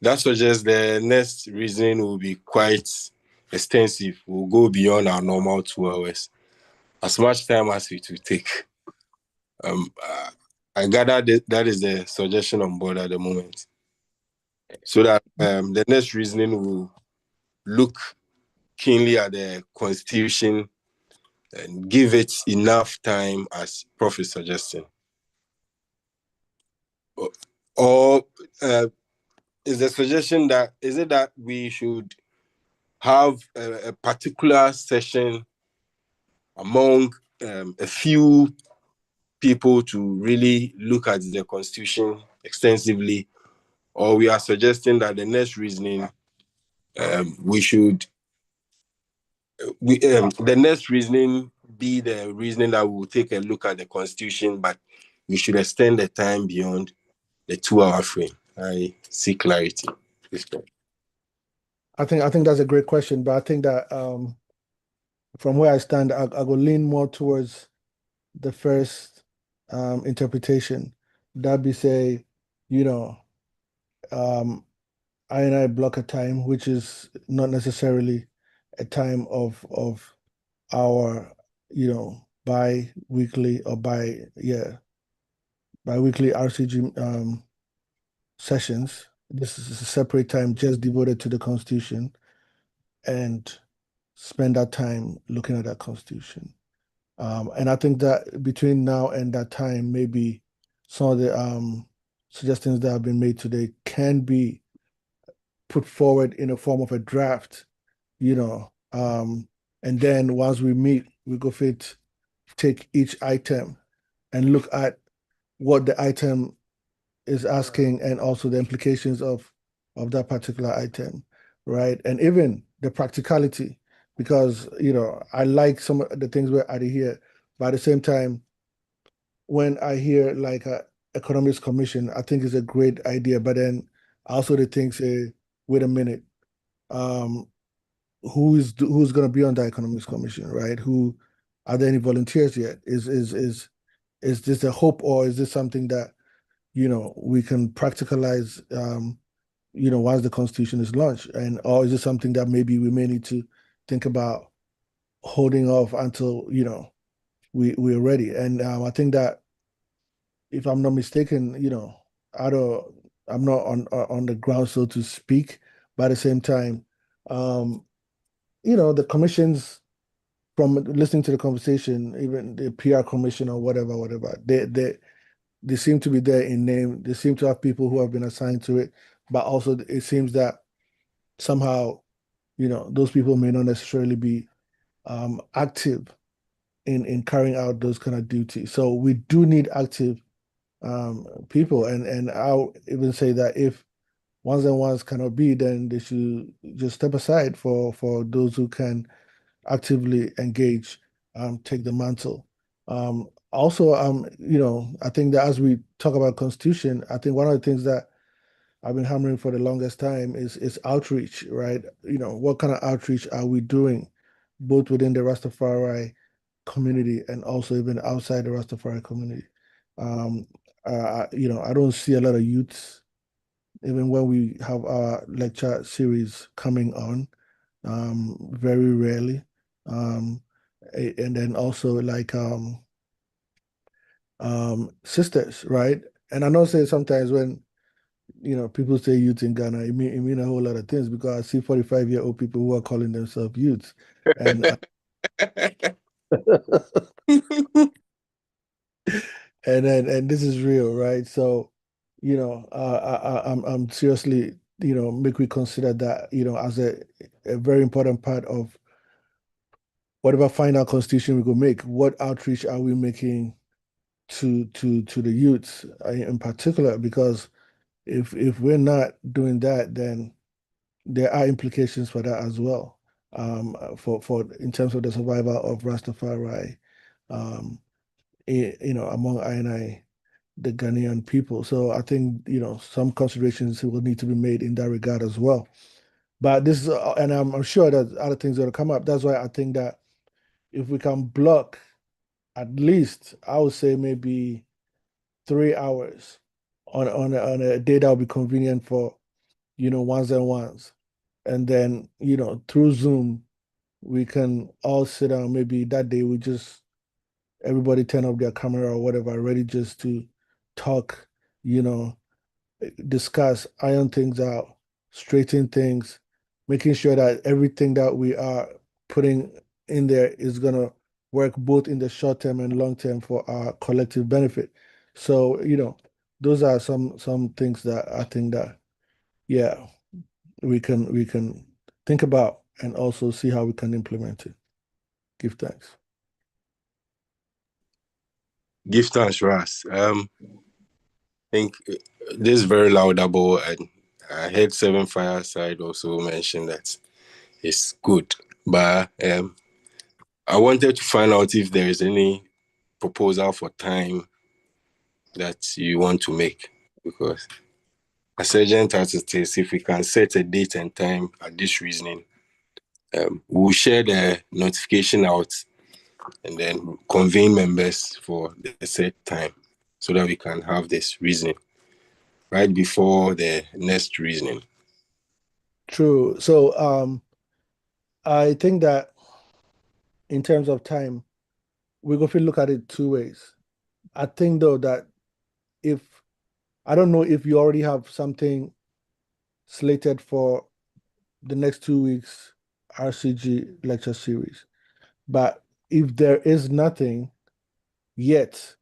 that suggests the next reason will be quite extensive. We'll go beyond our normal 2 hours, as much time as it will take. I gather that is the suggestion on board at the moment. So that the next reasoning will look keenly at the Constitution and give it enough time as Prof is suggesting. Or is the suggestion that we should have a particular session among a few people to really look at the Constitution extensively, or we are suggesting that the next reasoning the next reasoning be the reasoning that we will take a look at the Constitution, but we should extend the time beyond the 2 hour frame. I see clarity. I think that's a great question, but I think that from where I stand, I will lean more towards the first interpretation. That be say, I block a time, which is not necessarily a time of our, bi-weekly or bi-weekly RCG sessions. This is a separate time just devoted to the Constitution, and spend that time looking at that Constitution. And I think that between now and that time, maybe some of the suggestions that have been made today can be put forward in a form of a draft, and then once we meet, we go fit, take each item and look at what the item is asking and also the implications of that particular item, right? And even the practicality, because I like some of the things we're adding here, but at the same time, when I hear like a economics commission, I think it's a great idea. But then also the thing say, wait a minute, who's going to be on the economics commission, right? Who are there any volunteers yet? Is this a hope, or is this something that we can practicalize, once the Constitution is launched, and or is it something that maybe we may need to think about holding off until we're ready? And I think that if I'm not mistaken, I'm not on the ground, so to speak, but at the same time, the commissions, from listening to the conversation, even the PR commission or whatever, they seem to be there in name. They seem to have people who have been assigned to it, but also it seems that somehow, those people may not necessarily be active in carrying out those kind of duties. So we do need active people, and I'll even say that if ones and ones cannot be, then they should just step aside for those who can actively engage, take the mantle. Also, I think that as we talk about Constitution, I think one of the things that I've been hammering for the longest time is outreach, right? What kind of outreach are we doing, both within the Rastafari community and also even outside the Rastafari community? I don't see a lot of youths, even when we have our lecture series coming on, very rarely. And then also like sisters, right? And I know say sometimes when people say youth in Ghana, it mean a whole lot of things, because I see 45-year-old people who are calling themselves youths, and and this is real, right? So, I'm seriously, make we consider that, as a very important part of whatever final constitution we could make. What outreach are we making to the youths in particular? Because if we're not doing that, then there are implications for that as well. For in terms of the survival of Rastafari, among I, the Ghanaian people. So I think some considerations will need to be made in that regard as well. But this is, and I'm sure that other things are going to come up. That's why I think that if we can block at least, I would say maybe 3 hours on a day that will be convenient for ones and ones, and then through Zoom we can all sit down. Maybe that day we just everybody turn up their camera or whatever, ready just to talk, you know, discuss, iron things out, straighten things, making sure that everything that we are putting in there is gonna work both in the short term and long term for our collective benefit. So, those are some things that I think that, yeah, we can think about and also see how we can implement it. Give thanks. Give thanks, Ras. I think this is very laudable, and I heard Seven Fireside also mention that it's good. But I wanted to find out if there is any proposal for time that you want to make, because as urgent as it is, if we can set a date and time at this reasoning, we'll share the notification out and then convene members for the set time so that we can have this reasoning right before the next reasoning. True. So I think that in terms of time, we're going to look at it two ways. I think though that I don't know if you already have something slated for the next 2 weeks RCG lecture series, but if there is nothing yet,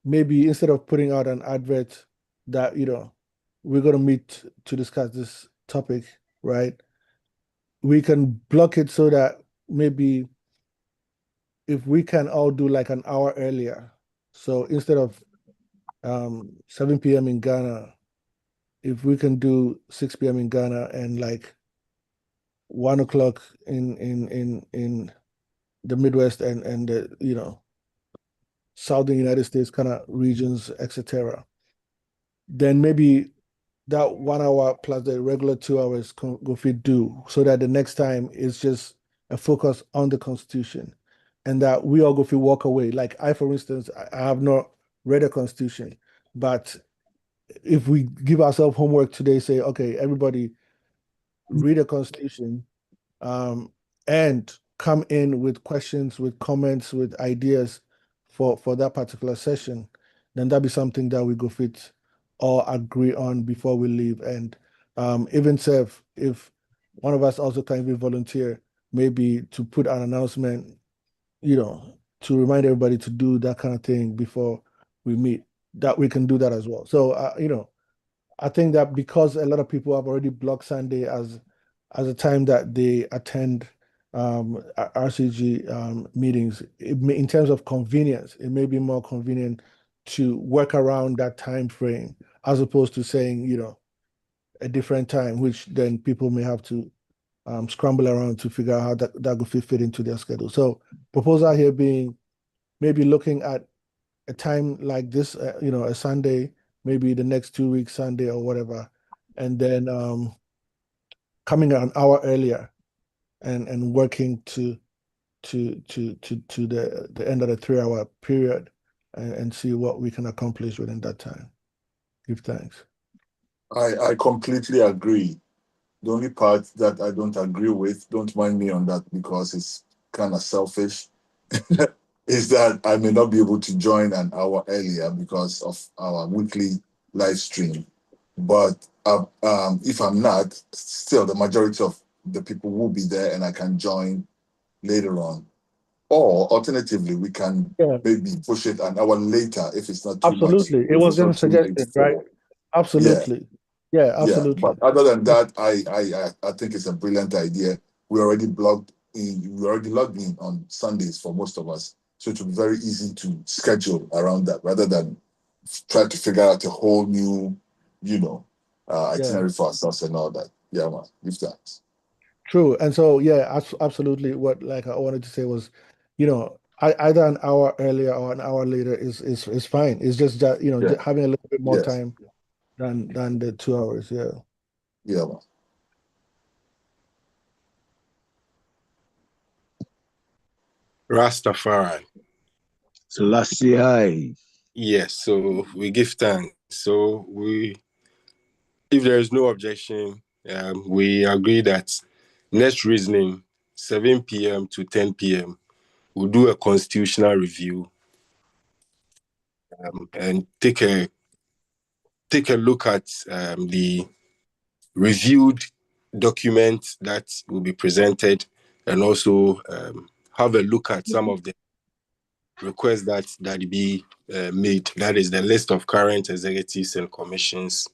maybe instead of putting out an advert that we're going to meet to discuss this topic, right? We can block it so that maybe if we can all do like an hour earlier. So instead of 7 p.m. in Ghana, if we can do 6 p.m. in Ghana and like 1 o'clock in the Midwest and the Southern United States kind of regions, etc., then maybe that 1 hour plus the regular 2 hours go fit do, so that the next time is just a focus on the Constitution, and that we all go fit walk away. Like I, for instance, I have not read a Constitution, but if we give ourselves homework today, say, okay, everybody read a Constitution, and come in with questions, with comments, with ideas for that particular session, then that'd be something that we go fit all agree on before we leave. And even if one of us also can even volunteer, maybe to put an announcement, to remind everybody to do that kind of thing before we meet, that we can do that as well. So, I think that because a lot of people have already blocked Sunday as a time that they attend RCG meetings, in terms of convenience, it may be more convenient to work around that time frame as opposed to saying, a different time, which then people may have to scramble around to figure out how that could fit into their schedule. So proposal here being maybe looking at a time like this, a Sunday, maybe the next 2 weeks, Sunday or whatever, and then coming an hour earlier and working to the end of the 3 hour period and see what we can accomplish within that time. Give thanks. I completely agree. The only part that I don't agree with, don't mind me on that because it's kind of selfish, is that I may not be able to join an hour earlier because of our weekly live stream. But if I'm not, still the majority of the people will be there and I can join later on. Or alternatively, we can maybe push it an hour later if it's not too much. Absolutely. It was just suggested, right? Absolutely. Yeah, absolutely. Yeah. But other than that, I think it's a brilliant idea. We already logged in on Sundays for most of us. So it will be very easy to schedule around that rather than try to figure out a whole new, itinerary for ourselves and all that. Yeah, man. Give thanks. True. And so, yeah, absolutely. What like I wanted to say was, either an hour earlier or an hour later is fine. It's just that, Yeah. having a little bit more Yes. time than the 2 hours. Yeah. Yeah, man. Rastafari. Selassie, hi. Yes, so we give thanks. So if there is no objection, we agree that next reasoning, 7 p.m. to 10 p.m., we'll do a constitutional review and take a look at the reviewed document that will be presented, and also have a look at some of the requests that be made. That is the list of current executives and commissions,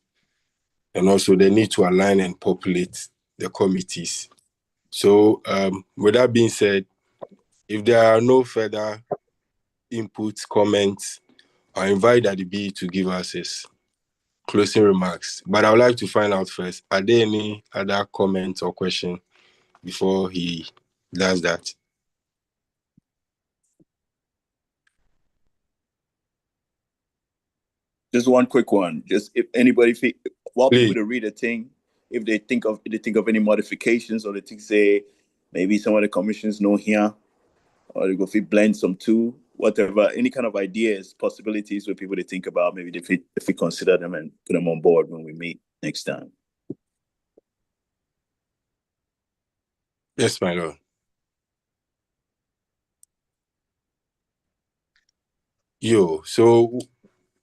and also the need to align and populate the committees. So with that being said, if there are no further inputs, comments, I invite Daddy B to give us his closing remarks. But I would like to find out first, are there any other comments or questions before he does that? Just one quick one. Just if anybody, while Please. people to read a thing, if they think of any modifications, or they think say maybe some of the commissions know here, or they go fit blend some too, whatever, any kind of ideas, possibilities where people to think about, maybe if we consider them and put them on board when we meet next time. Yes, my lord. So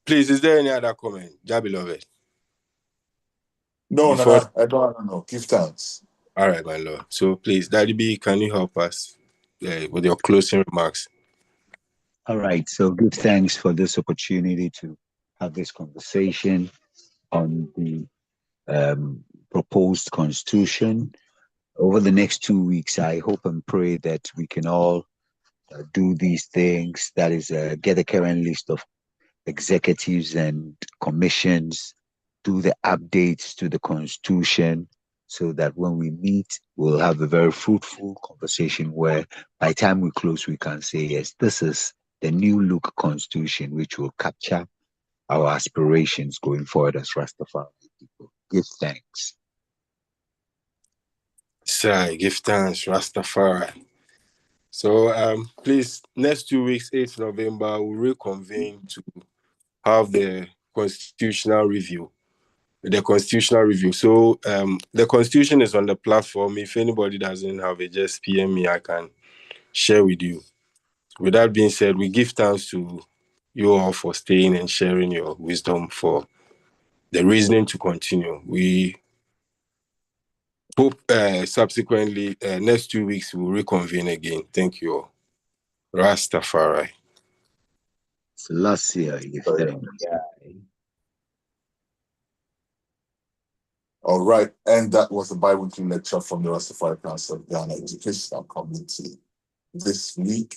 please, is there any other comment? Ja, beloved. No, Before... I don't know. Give thanks. All right, my lord. So please, Daddy B, can you help us with your closing remarks? All right. So give thanks for this opportunity to have this conversation on the proposed constitution. Over the next 2 weeks, I hope and pray that we can all do these things. That is, get a current list of executives and commissions, do the updates to the constitution, so that when we meet, we'll have a very fruitful conversation where by the time we close, we can say, yes, this is the new look constitution, which will capture our aspirations going forward as Rastafari people. Give thanks. Sir, give thanks, Rastafari. So please, next 2 weeks, 8th November, we'll reconvene to have the constitutional review. So the constitution is on the platform. If anybody doesn't have it, just PM me, I can share with you. With that being said, we give thanks to you all for staying and sharing your wisdom for the reasoning to continue. We hope subsequently, next 2 weeks, we'll reconvene again. Thank you all. Rastafari. Selassie, give thanks. All right. And that was the bi-weekly lecture from the Rastafari Council of Ghana Educational Community this week.